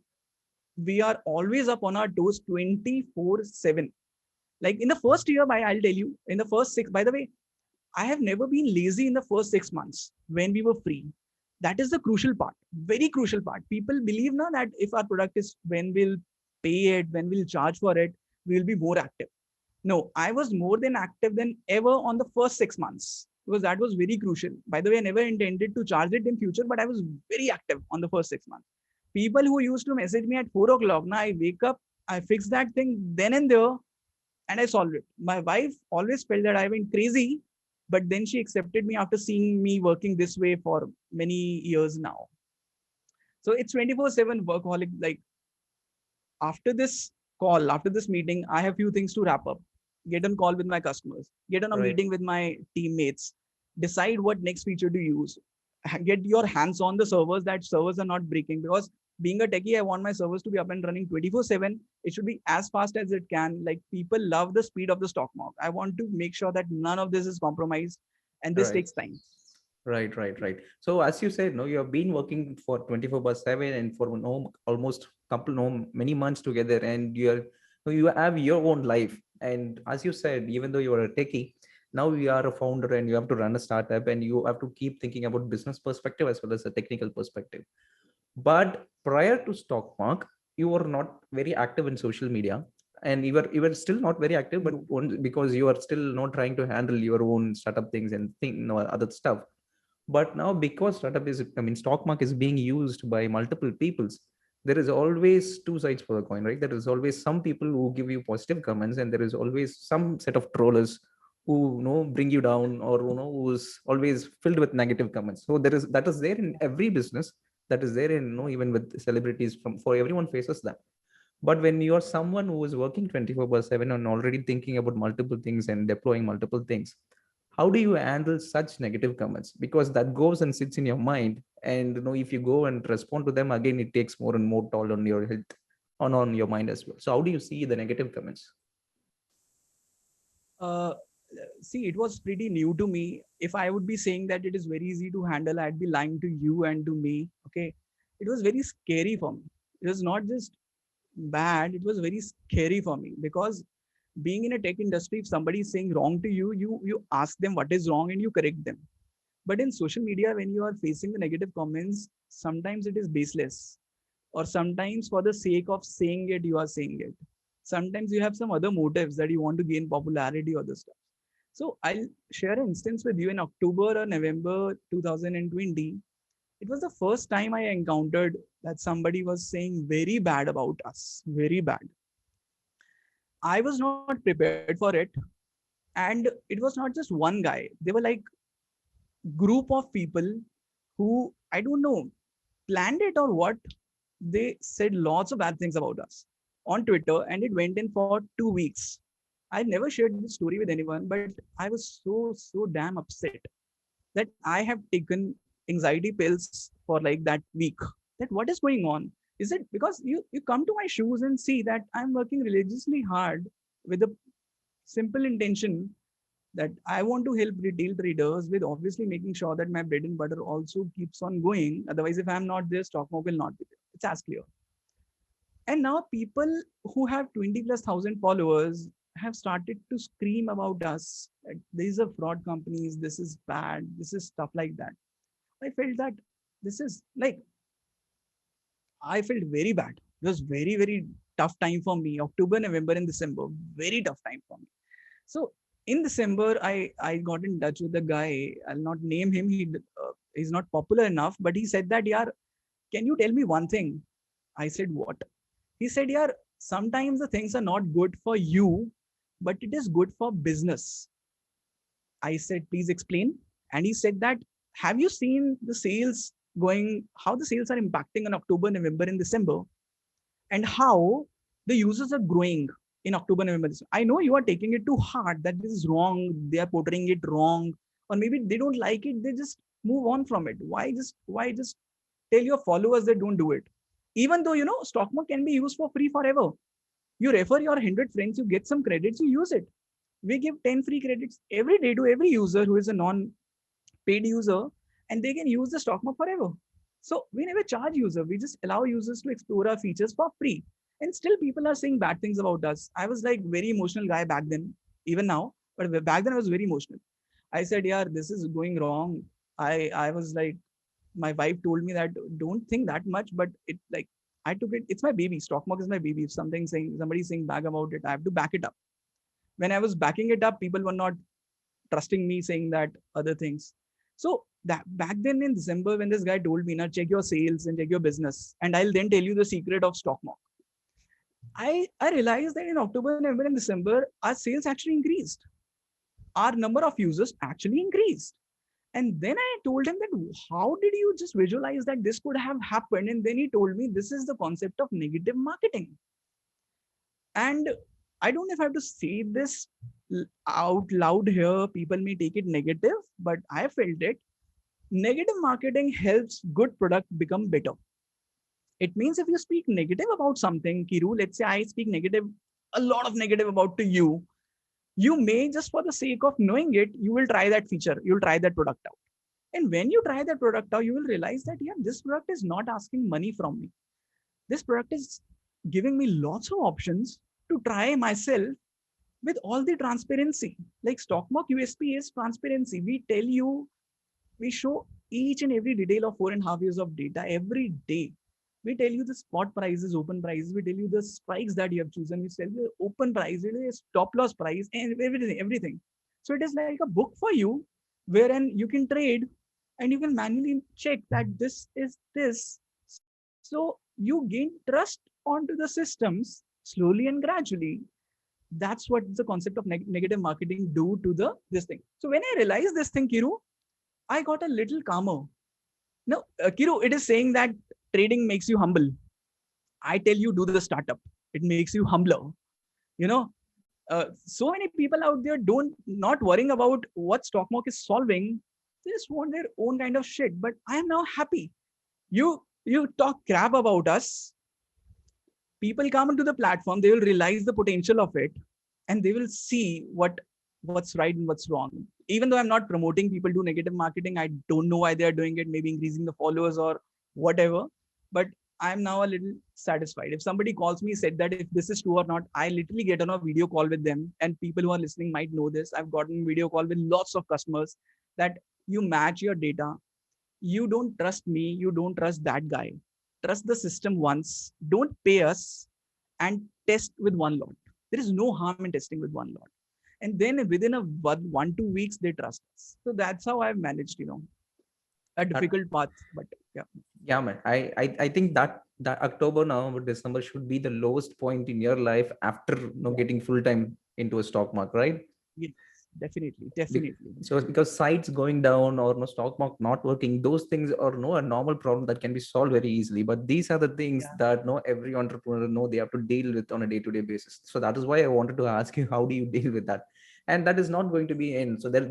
are always up on our toes 24/7. Like in the first year, I'll tell you, in the first six, by the way, I have never been lazy in the first 6 months when we were free. That is the crucial part, very crucial part. People believe now that if our product is, when we'll pay it, when we'll charge for it, we'll be more active. No, I was more than active than ever on the first 6 months because that was very crucial. By the way, I never intended to charge it in future, but I was very active on the first 6 months. People who used to message me at 4 o'clock, now I wake up, I fix that thing then and there, and I solved it. My wife always felt that I went crazy, but then she accepted me after seeing me working this way for many years now. So it's 24/7 workaholic. Like after this call, after this meeting, I have few things to wrap up. Get on call with my customers, get on a Right. meeting with my teammates, decide what next feature to use, get your hands on the servers, that servers are not breaking. Because being a techie, I want my servers to be up and running 24/7. It should be as fast as it can. Like people love the speed of the stock market. I want to make sure that none of this is compromised, and this Right. takes time. Right. So as you said, no, you have been working for 24/7 and for no almost couple no many months together, and you have your own life. And as you said, even though you are a techie, now you are a founder and you have to run a startup, and you have to keep thinking about business perspective as well as a technical perspective. But prior to Stockmark, you were not very active in social media, and you were still not very active, but No. because you are still not trying to handle your own startup things and other stuff. But now, because stock market is being used by multiple peoples, there is always two sides for the coin, right? There is always some people who give you positive comments, and there is always some set of trollers who bring you down, or who's always filled with negative comments. So that is there in every business, that is there in even with celebrities, from for everyone faces that. But when you are someone who is working 24/7 and already thinking about multiple things and deploying multiple things, how do you handle such negative comments? Because that goes and sits in your mind, and if you go and respond to them again, it takes more and more toll on your health, on your mind as well. So how do you see the negative comments? Uh, See, it was pretty new to me. If I would be saying that it is very easy to handle, I'd be lying to you and to me. Okay. It was very scary for me. It was not just bad, it was very scary for me because being in a tech industry, if somebody is saying wrong to you, you ask them what is wrong and you correct them. But in social media, when you are facing the negative comments, sometimes it is baseless, or sometimes for the sake of saying it, you are saying it. Sometimes you have some other motives that you want to gain popularity or the stuff. So I'll share an instance with you in October or November 2020. It was the first time I encountered that somebody was saying very bad about us, very bad. I was not prepared for it. And it was not just one guy. They were like group of people who, I don't know, planned it or what. They said lots of bad things about us on Twitter, and it went in for 2 weeks. I never shared this story with anyone, but I was so damn upset that I have taken anxiety pills for like that week. That what is going on? Is it because you come to my shoes and see that I'm working religiously hard with a simple intention that I want to help retail traders with obviously making sure that my bread and butter also keeps on going. Otherwise, if I'm not there, stock market will not be there. It's as clear. And now people who have 20 plus thousand followers have started to scream about us. That these are fraud companies. This is bad. This is stuff like that. I felt that this is like, I felt very bad. It was very tough time for me. October, November, and December, very tough time for me. So in December, I got in touch with a guy. I'll not name him. He's not popular enough, but he said that, yeah, can you tell me one thing? I said, what? He said, yeah, sometimes the things are not good for you, but it is good for business. I said, please explain. And he said that, have you seen the sales going, how the sales are impacting in October, November, and December, and how the users are growing in October, November. I know you are taking it too hard, that this is wrong, they are portraying it wrong, or maybe they don't like it, they just move on from it. Why just tell your followers they don't do it? Even though, stock market can be used for free forever. You refer your 100 friends, you get some credits, you use it. We give 10 free credits every day to every user who is a non-paid user, and they can use the stock market forever. So we never charge user. We just allow users to explore our features for free. And still people are saying bad things about us. I was like very emotional guy back then, even now, but back then I was very emotional. I said, yeah, this is going wrong. I was like, my wife told me that don't think that much, but it like I took it. It's my baby. Stock market is my baby. If somebody's saying bad about it, I have to back it up. When I was backing it up, people were not trusting me, saying that other things. So that back then in December, when this guy told me, now check your sales and check your business, and I'll then tell you the secret of stock market. I realized that in October, November, and December, our sales actually increased. Our number of users actually increased. And then I told him that how did you just visualize that this could have happened? And then he told me this is the concept of negative marketing. And I don't know if I have to say this out loud here. People may take it negative, but I felt it. Negative marketing helps good product become better. It means if you speak negative about something, Kiru, let's say I speak negative, a lot of negative about to you may just for the sake of knowing it, you will try that feature, you'll try that product out. And when you try that product out, you will realize that, yeah, this product is not asking money from me. This product is giving me lots of options to try myself with all the transparency. Like Stockmark USP is transparency. We tell you, we show each and every detail of 4.5 years of data every day. We tell you the spot prices, open prices. We tell you the strikes that you have chosen. We tell you the open price, stop loss price, and everything. So it is like a book for you, wherein you can trade and you can manually check that this is this. So you gain trust onto the systems slowly and gradually. That's what the concept of negative marketing do to the this thing. So when I realized this thing, Kiru, I got a little calmer. No, Kiru, it is saying that trading makes you humble. I tell you, do the startup. It makes you humbler. You know, so many people out there don't not worrying about what stock market is solving. They just want their own kind of shit. But I am now happy. You talk crap about us. People come into the platform. They will realize the potential of it, and they will see what's right and what's wrong. Even though I'm not promoting people do negative marketing, I don't know why they're doing it, maybe increasing the followers or whatever. But I'm now a little satisfied. If somebody calls me, said that if this is true or not, I literally get on a video call with them. And people who are listening might know this. I've gotten video call with lots of customers that you match your data. You don't trust me, you don't trust that guy. Trust the system once. Don't pay us and test with one lot. There is no harm in testing with one lot. And then within a 1-2 weeks, they trust us. So that's how I've managed, a difficult path, but yeah. Yeah, man. I think that October, November, December should be the lowest point in your life after getting full time into a stock market, right? Yes, definitely. So because sites going down or no stock market not working, those things are no a normal problem that can be solved very easily. But these are the things that no every entrepreneur know they have to deal with on a day-to-day basis. So that is why I wanted to ask you, how do you deal with that? And that is not going to be in. So there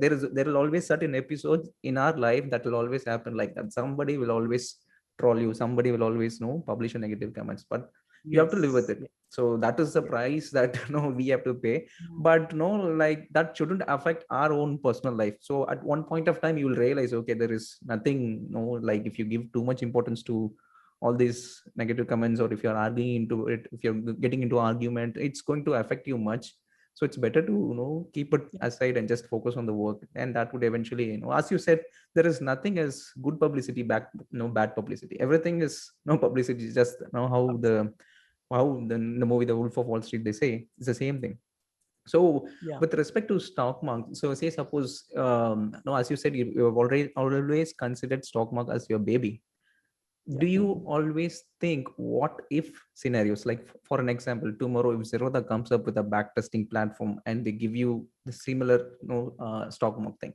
will always certain episodes in our life that will always happen like that. Somebody will always troll you. Somebody will always publish a negative comments. But you have to live with it. So that is the price that we have to pay. But like that shouldn't affect our own personal life. So at one point of time you will realize, okay, there is nothing, like if you give too much importance to all these negative comments, or if you're arguing into it, if you're getting into argument, it's going to affect you much. So it's better to keep it aside and just focus on the work. And that would eventually, as you said, there is nothing as good publicity back, no bad publicity. Everything is no publicity. Just how the movie The Wolf of Wall Street, they say it's the same thing. So with respect to stock market, so say suppose no, as you said, you have always considered stock market as your baby. Do you always think what if scenarios, like for an example, tomorrow if Zerodha comes up with a backtesting platform and they give you the similar stock market thing,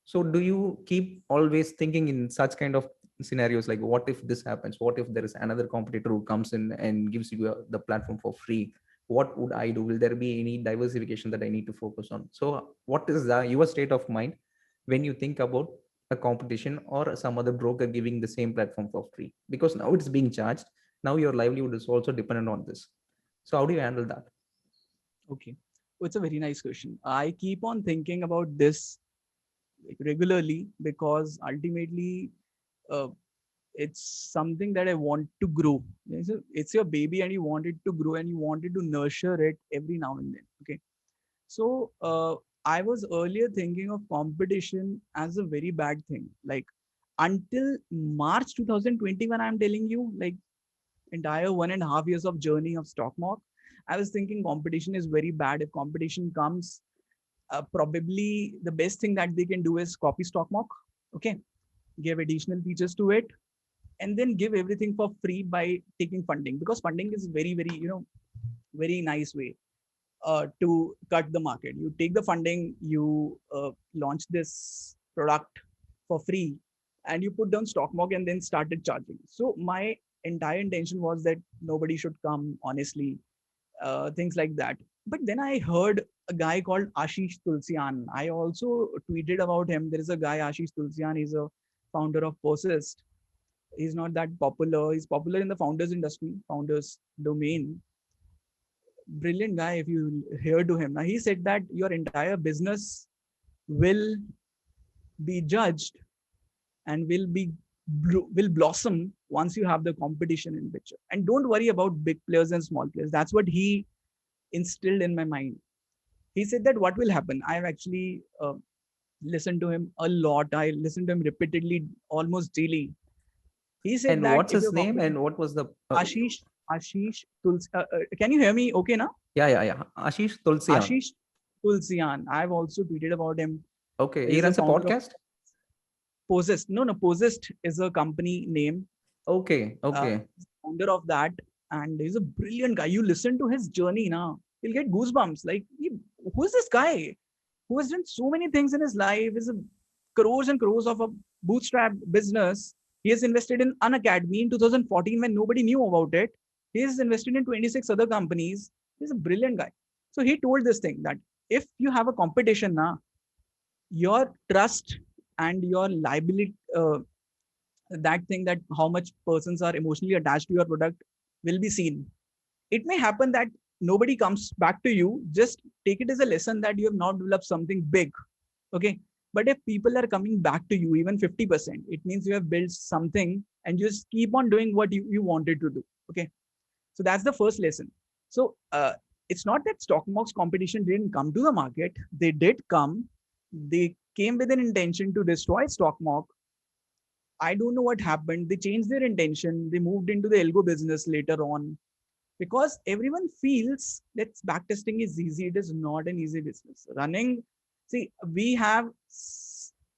so do you keep always thinking in such kind of scenarios, like what if this happens, what if there is another competitor who comes in and gives you the platform for free, what would I do? Will there be any diversification that I need to focus on? So what is your state of mind when you think about a competition or some other broker giving the same platform for free? Because now it's being charged. Now your livelihood is also dependent on this. So how do you handle that? Okay. Oh, it's a very nice question. I keep on thinking about this like regularly because ultimately uh, it's something that I want to grow. It's your baby and you want it to grow and you wanted to nurture it every now and then. Okay. So I was earlier thinking of competition as a very bad thing. Like until March 2021, I'm telling you, like entire 1.5 years of journey of stock market, I was thinking competition is very bad. If competition comes, probably the best thing that they can do is copy stock market. Okay, give additional features to it, and then give everything for free by taking funding, because funding is very very very nice way to cut the market. You take the funding, you launch this product for free, and you put down stock market and then started charging. So my entire intention was that nobody should come, honestly, things like that. But then I heard a guy called Ashish Tulsian. I also tweeted about him. There is a guy, Ashish Tulsian. He's a founder of Persist. He's not that popular. He's popular in the founders industry, founders domain. Brilliant guy. If you hear to him, now he said that your entire business will be judged and will blossom once you have the competition in picture. And don't worry about big players and small players. That's what he instilled in my mind. He said that what will happen. I've actually listened to him a lot. I listened to him repeatedly, almost daily. He said And that what's if his you're name competing, and what was the Ashish Tuls, can you hear me okay now? yeah, Ashish Tulsian. Ashish Tulsian. I've also tweeted about him. Okay, he He's the runs a founder of podcast. Posist. No, Posist is a company name. Okay, Uh, okay. Founder of that, and he's a brilliant guy. You listen to his journey now, you'll get goosebumps. Like, who is this guy who has done so many things in his life? Is a crores and crores of a bootstrap business. He has invested in an academy in 2014 when nobody knew about it. He has invested in 26 other companies. He's a brilliant guy. So he told this thing that if you have a competition now, your trust and your liability, that thing that how much persons are emotionally attached to your product will be seen. It may happen that nobody comes back to you. Just take it as a lesson that you have not developed something big. Okay. But if people are coming back to you, even 50%, it means you have built something and you just keep on doing what you wanted to do. Okay. So that's the first lesson. So it's not that stock market competition didn't come to the market. They did come. They came with an intention to destroy stock market. I don't know what happened. They changed their intention. They moved into the algo business later on because everyone feels that backtesting is easy. It is not an easy business. Running, see, we have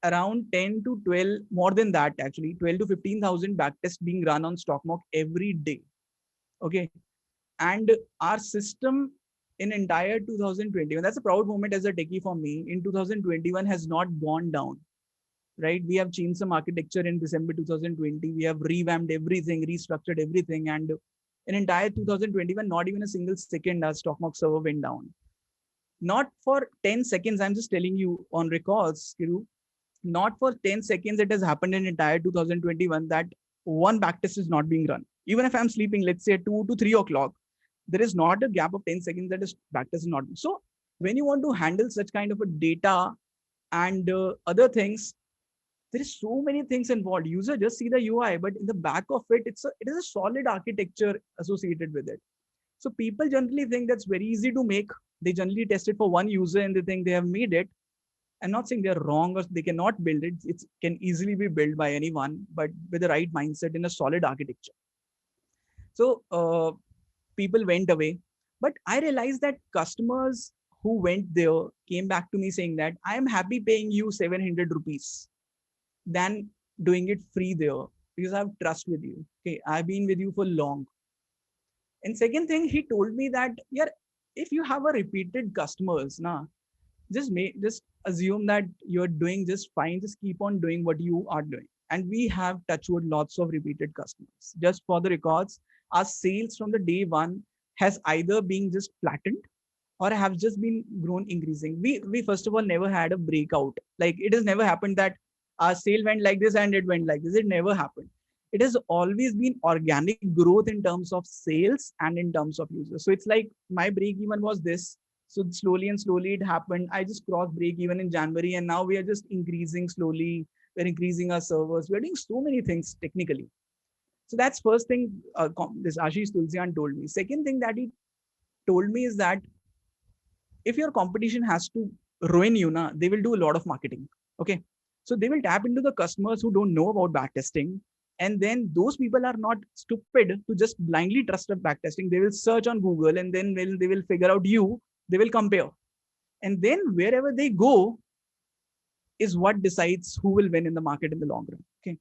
around 10 to 12, more than that actually, 12 to 15,000 backtests being run on stock market every day. Okay. And our system in entire 2021, that's a proud moment as a techie for me, in 2021 has not gone down, right? We have changed some architecture in December 2020. We have revamped everything, restructured everything. And in entire 2021, not even a single second our stock market server went down. Not for 10 seconds. I'm just telling you on records, Kiru, not for 10 seconds it has happened in entire 2021 that one backtest is not being run. Even if I'm sleeping, let's say 2 to 3 o'clock, there is not a gap of 10 seconds that is backtest is not. So when you want to handle such kind of a data and other things, there is so many things involved. User just see the UI, but in the back of it, it is a solid architecture associated with it. So people generally think that's very easy to make. They generally test it for one user and they think they have made it. I'm not saying they're wrong or they cannot build it. It can easily be built by anyone, but with the right mindset in a solid architecture. So people went away, but I realized that customers who went there came back to me saying that I am happy paying you 700 rupees than doing it free there because I have trust with you. Okay, I've been with you for long. And second thing, he told me that yeah, if you have a repeated customers, nah, just assume that you're doing just fine. Just keep on doing what you are doing. And we have touched wood lots of repeated customers. Just for the records, our sales from the day one has either been just flattened or have just been grown increasing. We first of all never had a breakout. Like it has never happened that our sale went like this and it went like this. It never happened. It has always been organic growth in terms of sales and in terms of users. So it's like my break even was this. So slowly and slowly it happened. I just crossed break even in January, and now we are just increasing slowly. We're increasing our servers. We're doing so many things technically. So that's first thing this Ashish Tulsian told me. Second thing that he told me is that if your competition has to ruin you, they will do a lot of marketing. Okay. So they will tap into the customers who don't know about backtesting. And then those people are not stupid to just blindly trust a backtesting. They will search on Google, and then they will figure out you, they will compare. And then wherever they go is what decides who will win in the market in the long run. Okay.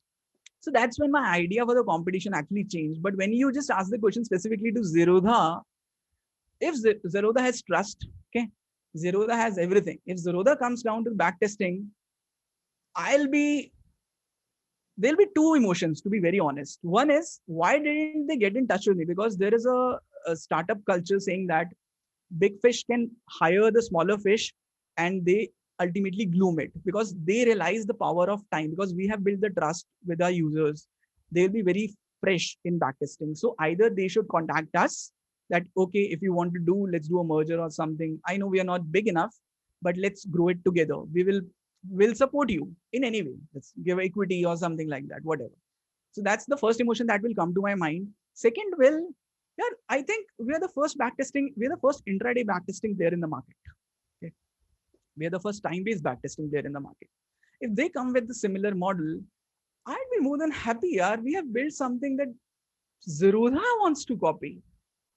So that's when my idea for the competition actually changed. But when you just ask the question specifically to Zerodha, if Zerodha has trust, okay, Zerodha has everything. If Zerodha comes down to backtesting, I'll be there'll be two emotions, to be very honest. One is, why didn't they get in touch with me? Because there is a startup culture saying that big fish can hire the smaller fish and they ultimately gloom it, because they realize the power of time, because we have built the trust with our users. They'll be very fresh in backtesting. So either they should contact us that, okay, if you want to do, let's do a merger or something. I know we are not big enough, but let's grow it together. Will support you in any way. Let's give equity or something like that, whatever. So that's the first emotion that will come to my mind. Second, yeah, I think we are the first backtesting, we are the first intraday backtesting there in the market. Okay. We are the first time-based backtesting there in the market. If they come with the similar model, I'd be more than happy. Yeah, we have built something that Zerodha wants to copy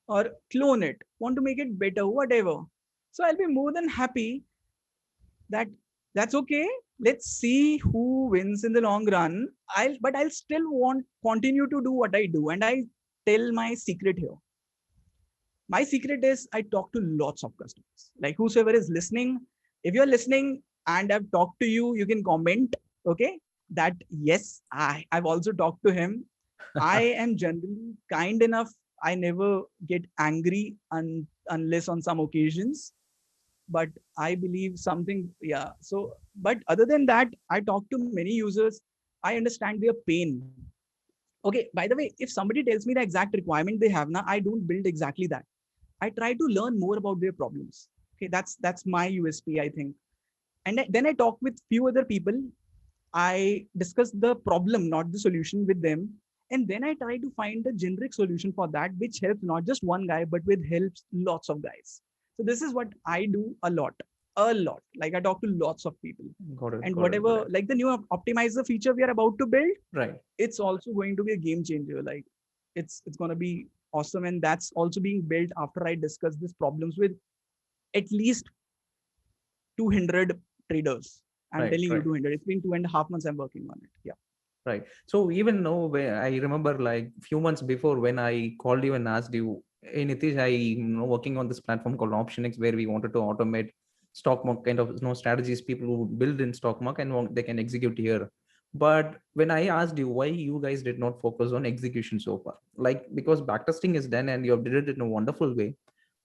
or clone it, want to make it better, whatever. So I'll be more than happy that that's okay. Let's see who wins in the long run. I'll still want continue to do what I do. And I tell my secret here. My secret is I talk to lots of customers. Like whosoever is listening, if you're listening and I've talked to you, you can comment. Okay. That yes, I've also talked to him. I am generally kind enough. I never get angry unless on some occasions, but I believe something, yeah. So, but other than that, I talk to many users. I understand their pain. Okay, by the way, if somebody tells me the exact requirement they have now, I don't build exactly that. I try to learn more about their problems. Okay, that's my USP, I think. And then I talk with few other people. I discuss the problem, not the solution, with them. And then I try to find a generic solution for that, which helps not just one guy, but with helps lots of guys. So this is what I do a lot, a lot. Like I talk to lots of people. Got it. And Got it. whatever, like the new optimizer feature we are about to build, Right. it's also going to be a game changer. Like it's going to be awesome. And that's also being built after I discuss these problems with at least 200 traders. I'm Right. telling you Right. 200. It's been 2.5 months I'm working on it. Yeah. Right. So even though when I remember like few months before when I called you and asked you, hey Nitish, working on this platform called OptionX where we wanted to automate stock market kind of strategies people who build in stock market and they can execute here. But when I asked you why you guys did not focus on execution so far, like because backtesting is done and you have did it in a wonderful way.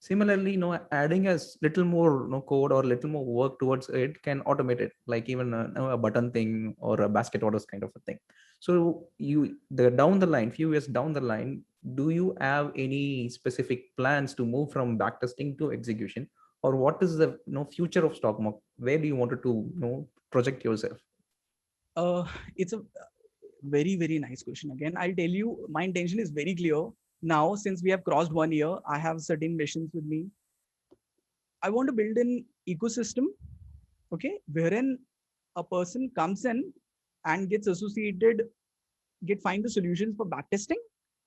Similarly, adding a little more code or little more work towards it can automate it, like even a button thing or a basket orders kind of a thing. So the down the line, few years down the line, do you have any specific plans to move from backtesting to execution, or what is the future of stock market? Where do you want to project yourself? It's a very, very nice question. Again, I'll tell you, my intention is very clear. Now, since we have crossed 1 year, I have certain missions with me. I want to build an ecosystem, okay, wherein a person comes in and gets associated, get find the solutions for backtesting,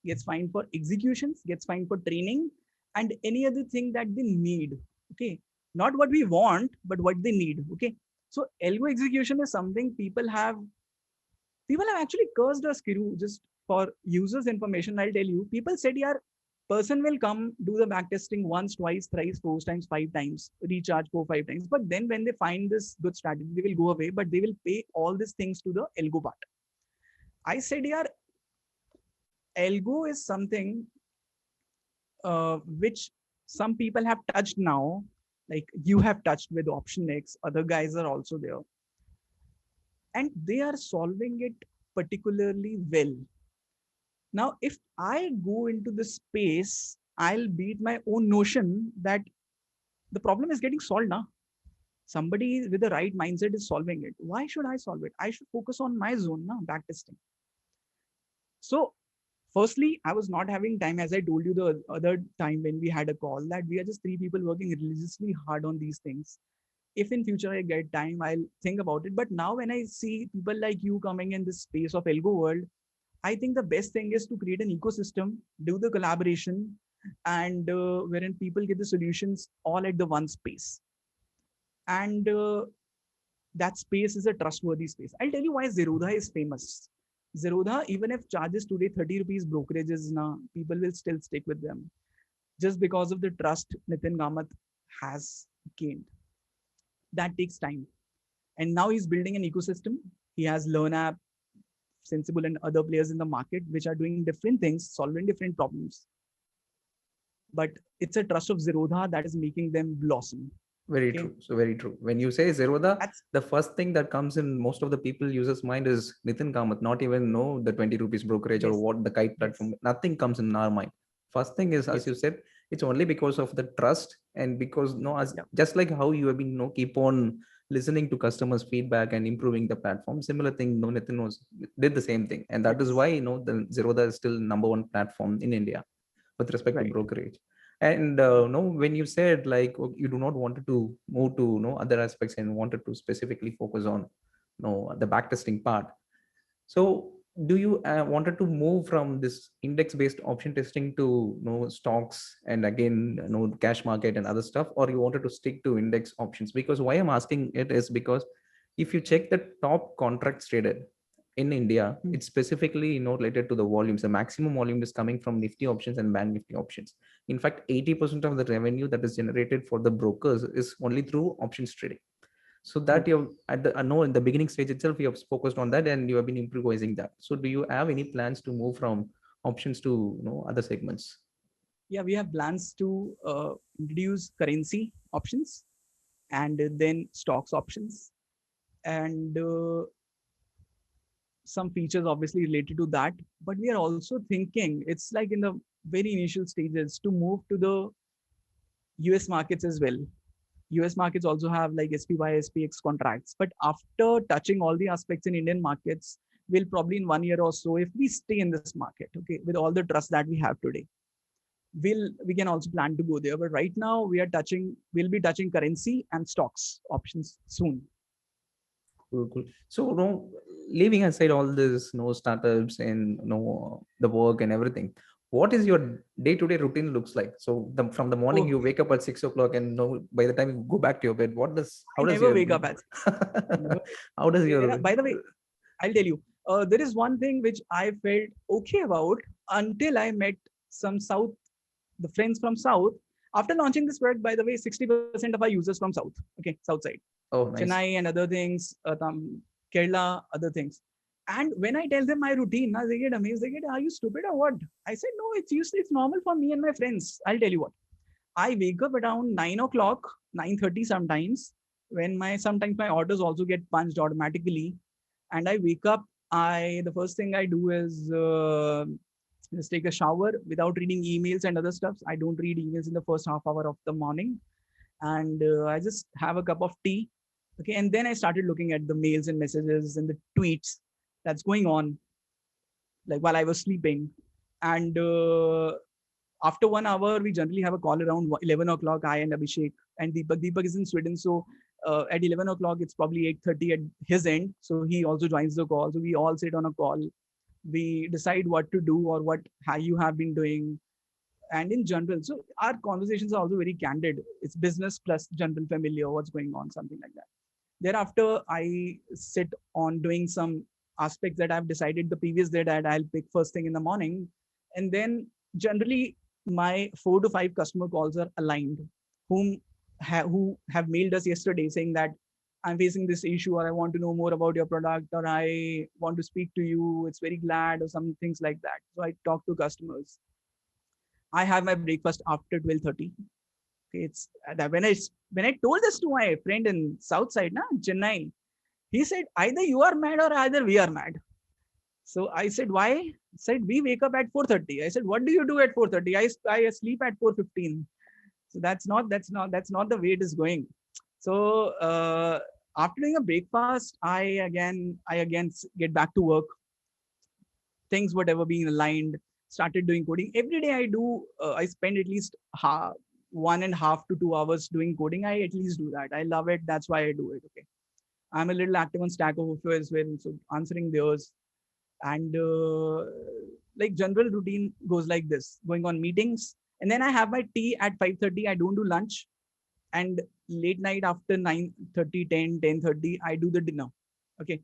gets find for executions, gets find for training, and any other thing that they need. Okay, not what we want, but what they need. Okay, so algo execution is something people have actually cursed us, Kiru, just for users' information. I'll tell you, people said, yeah, person will come do the backtesting once, twice, thrice, 4 times, 5 times, recharge 4, 5 times. But then when they find this good strategy, they will go away, but they will pay all these things to the algo part. I said, yeah, algo is something which some people have touched now, like you have touched with Option X, other guys are also there, and they are solving it particularly well. Now, if I go into this space, I'll beat my own notion that the problem is getting solved now. Somebody with the right mindset is solving it. Why should I solve it? I should focus on my zone now, backtesting. So, firstly, I was not having time, as I told you the other time when we had a call, that we are just three people working religiously hard on these things. If in future I get time, I'll think about it. But now when I see people like you coming in this space of Algo world, I think the best thing is to create an ecosystem, do the collaboration, and wherein people get the solutions all at the one space. And that space is a trustworthy space. I'll tell you why Zerodha is famous. Zerodha, even if charges today 30 rupees brokerages, now people will still stick with them just because of the trust Nitin Kamath has gained. That takes time. And now he's building an ecosystem. He has LearnApp, Sensible, and other players in the market which are doing different things, solving different problems. But it's a trust of Zerodha that is making them blossom. Very Okay. true. So very true. When you say Zerodha, That's the first thing that comes in most of the people users' mind is Nitin Kamath, not even know the 20 rupees brokerage or yes, what the kite yes, platform. Nothing comes in our mind. First thing is, as yes, you said, it's only because of the trust and because no, as yeah, just like how you have been keep on listening to customers' feedback and improving the platform. Similar thing, no, Nitin was did the same thing, and that is yes, why the Zerodha is still number one platform in India with respect to right. brokerage. And no, when you said like you do not wanted to move to other aspects and wanted to specifically focus on the backtesting part. So do you wanted to move from this index based option testing to stocks and again cash market and other stuff, or you wanted to stick to index options? Because why I'm asking it is because if you check the top contracts traded in India, Hmm. it's specifically related to the volumes. The maximum volume is coming from Nifty options and Bank Nifty options. In fact, 80% of the revenue that is generated for the brokers is only through options trading. So Hmm. that you have at the I know in the beginning stage itself you have focused on that and you have been improvising that. So do you have any plans to move from options to other segments? Yeah, we have plans to introduce currency options and then stocks options and some features obviously related to that. But we are also thinking, it's like in the very initial stages, to move to the US markets as well. US markets also have like SPY, SPX contracts. But after touching all the aspects in Indian markets, we'll probably in 1 year or so, if we stay in this market, okay, with all the trust that we have today, we can also plan to go there. But right now we'll be touching currency and stocks options soon. Cool, cool. So leaving aside all this startups and the work and everything, what is your day-to-day routine looks like? So from the morning Oh, you wake up at 6 o'clock and by the time you go back to your bed, I how does never your wake up at I never how does Yeah, your by the way, I'll tell you. There is one thing which I felt okay about until I met some the friends from South. After launching this product, by the way, 60% of our users from South. Okay, South side, oh nice. Chennai and other things, Kerala, other things. And when I tell them my routine, now they get amazed. They get, "Are you stupid or what?" I said, "No, it's usually it's normal for me and my friends." I'll tell you what. I wake up around 9 o'clock, 9:30 sometimes. When sometimes my orders also get punched automatically, and I wake up. The first thing I do is just take a shower without reading emails and other stuff. I don't read emails in the first half hour of the morning, and I just have a cup of tea. Okay, and then I started looking at the mails and messages and the tweets that's going on, like while I was sleeping, and after 1 hour, we generally have a call around 11 o'clock. I and Abhishek and Deepak. Deepak is in Sweden, so at 11 o'clock, it's probably 8:30 at his end. So he also joins the call. So we all sit on a call. We decide what to do or how you have been doing, and in general. So our conversations are also very candid. It's business plus general familiar, what's going on, something like that. Thereafter, I sit on doing some aspects that I've decided the previous day that I'll pick first thing in the morning. And then generally my 4 to 5 customer calls are aligned, who have mailed us yesterday saying that I'm facing this issue, or I want to know more about your product, or I want to speak to you. It's very glad, or some things like that. So I talk to customers. I have my breakfast after 12:30. Okay, it's that when I told this to my friend in South Side, na Chennai, he said either you are mad or either we are mad. So I said, why? He said, we wake up at 4:30. I said, what do you do at 4:30? I sleep at 4:15. So that's not the way it is going. So after doing a breakfast, I again get back to work. Things whatever being aligned, started doing coding every day. I spend at least 1.5 to 2 hours doing coding. I at least do that. I love it. That's why I do it. Okay, I'm a little active on Stack Overflow as well, so answering theirs. And like general routine goes like this: going on meetings, and then I have my tea at 5:30. I don't do lunch. And late night after 9:30, 10:30, I do the dinner. Okay,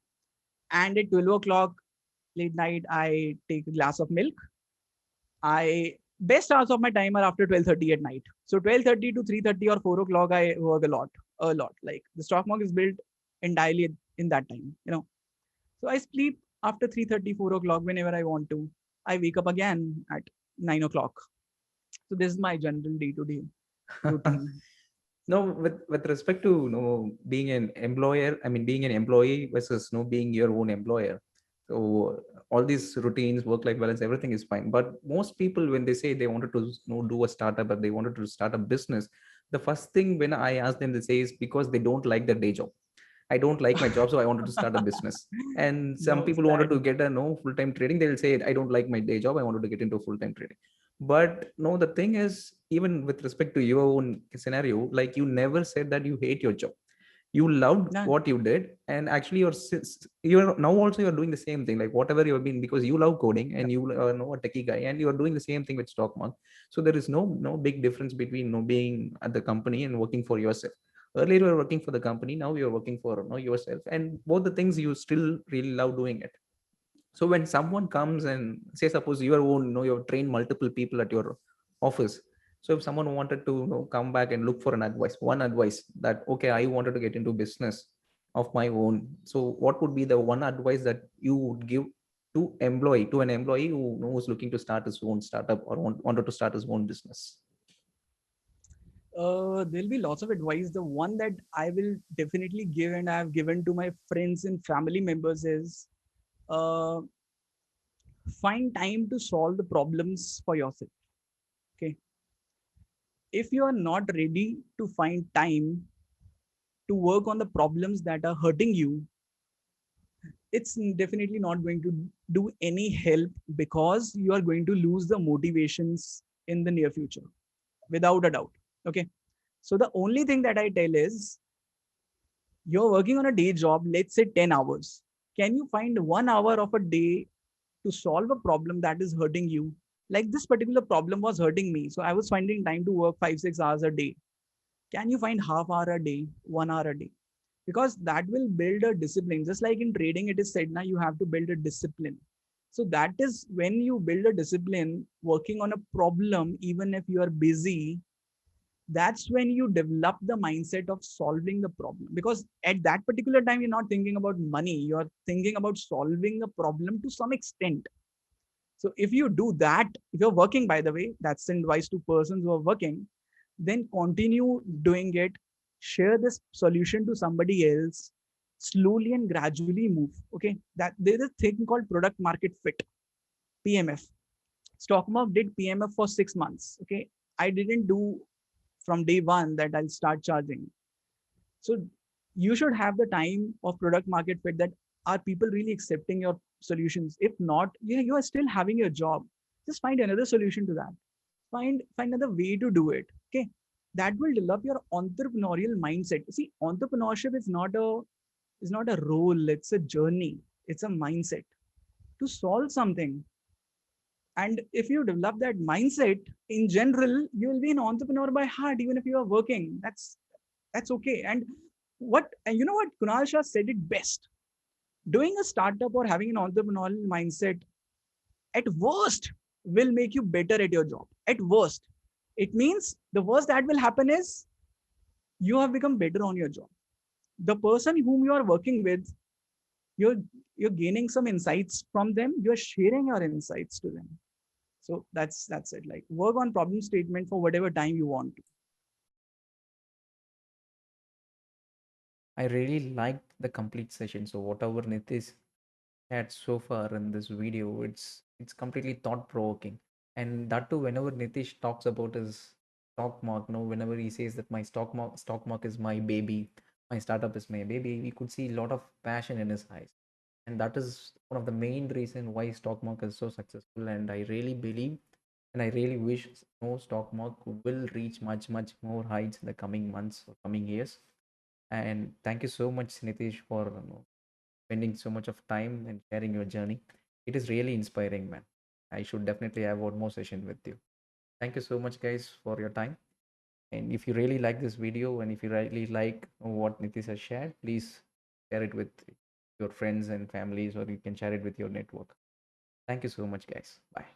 and at 12 o'clock late night, I take a glass of milk. I Best hours of my time are after 12:30 at night. So 12:30 to 3:30 or 4 o'clock, I work a lot. Like the stock market is built entirely in that time, you know. So I sleep after 3:30, 4 o'clock whenever I want to. I wake up again at 9 o'clock. So this is my general day-to-day routine. No, with respect to being an employer, I mean being an employee versus being your own employer. So all these routines, work-life balance, everything is fine. But most people, when they say they wanted to do a startup or they wanted to start a business, the first thing when I ask them, they say is because they don't like their day job. I don't like my job, so I wanted to start a business. And some No, people wanted to sad. get a full-time trading. They'll say, I don't like my day job. I wanted to get into full-time trading. But no, the thing is, even with respect to your own scenario, like you never said that you hate your job. You loved No, what you did, and actually, you're now also you're doing the same thing, like whatever you've been, because you love coding and you know a techie guy, and you are doing the same thing with Stockmark. So there is no big difference between being at the company and working for yourself. Earlier you were working for the company, now you're working for yourself, and both the things you still really love doing it. So when someone comes and say, suppose you are own you've trained multiple people at your office. So if someone wanted to come back and look for an advice, one advice, that okay, I wanted to get into business of my own, so what would be the one advice that you would give to an employee who is looking to start his own startup or wanted to start his own business? there'll be lots of advice. The one that I will definitely give and I have given to my friends and family members is uh, find time to solve the problems for yourself. Okay. If you are not ready to find time to work on the problems that are hurting you, it's definitely not going to do any help, because you are going to lose the motivations in the near future, without a doubt. Okay. So the only thing that I tell is, you're working on a day job, let's say 10 hours. Can you find 1 hour of a day to solve a problem that is hurting you? Like this particular problem was hurting me. So I was finding time to work 5, 6 hours a day. Can you find half hour a day, 1 hour a day? Because that will build a discipline. Just like in trading, it is said now you have to build a discipline. So that is when you build a discipline working on a problem, even if you are busy, that's when you develop the mindset of solving the problem, because at that particular time you're not thinking about money, you're thinking about solving a problem to some extent. So if you do that, if you're working, by the way, that's an advice to persons who are working, then continue doing it. Share this solution to somebody else, slowly and gradually move. Okay, that there's a thing called product market fit, PMF. Stockmark did PMF for 6 months. Okay, I didn't do from day one that I'll start charging. So you should have the time of product market fit, that are people really accepting your solutions? If not, yeah, you are still having your job. Just find another solution to that. Find another way to do it. Okay. That will develop your entrepreneurial mindset. See, entrepreneurship is not a role, it's a journey, it's a mindset to solve something. And if you develop that mindset in general, you will be an entrepreneur by heart, even if you are working. That's okay. And you know what? Kunal Shah said it best. Doing a startup or having an entrepreneurial mindset at worst will make you better at your job. At worst. It means the worst that will happen is you have become better on your job. The person whom you are working with, you're you're gaining some insights from them, you're sharing your insights to them. So that's it. Like work on problem statement for whatever time you want to. I really liked the complete session. So whatever Nitish had so far in this video, it's completely thought provoking. And that too, whenever Nitish talks about his stock mark, no, whenever he says that my stock mark is my baby, my startup is my baby, we could see a lot of passion in his eyes. And that is one of the main reason why stock market is so successful. And I really believe and I really wish no stock market will reach much more heights in the coming months or coming years. And thank you so much, Nitish, for spending so much of time and sharing your journey. It is really inspiring, man. I should definitely have one more session with you. Thank you so much, guys, for your time. And if you really like this video and if you really like what Nitish has shared, please share it with your friends and families, or you can share it with your network. Thank you so much, guys. Bye.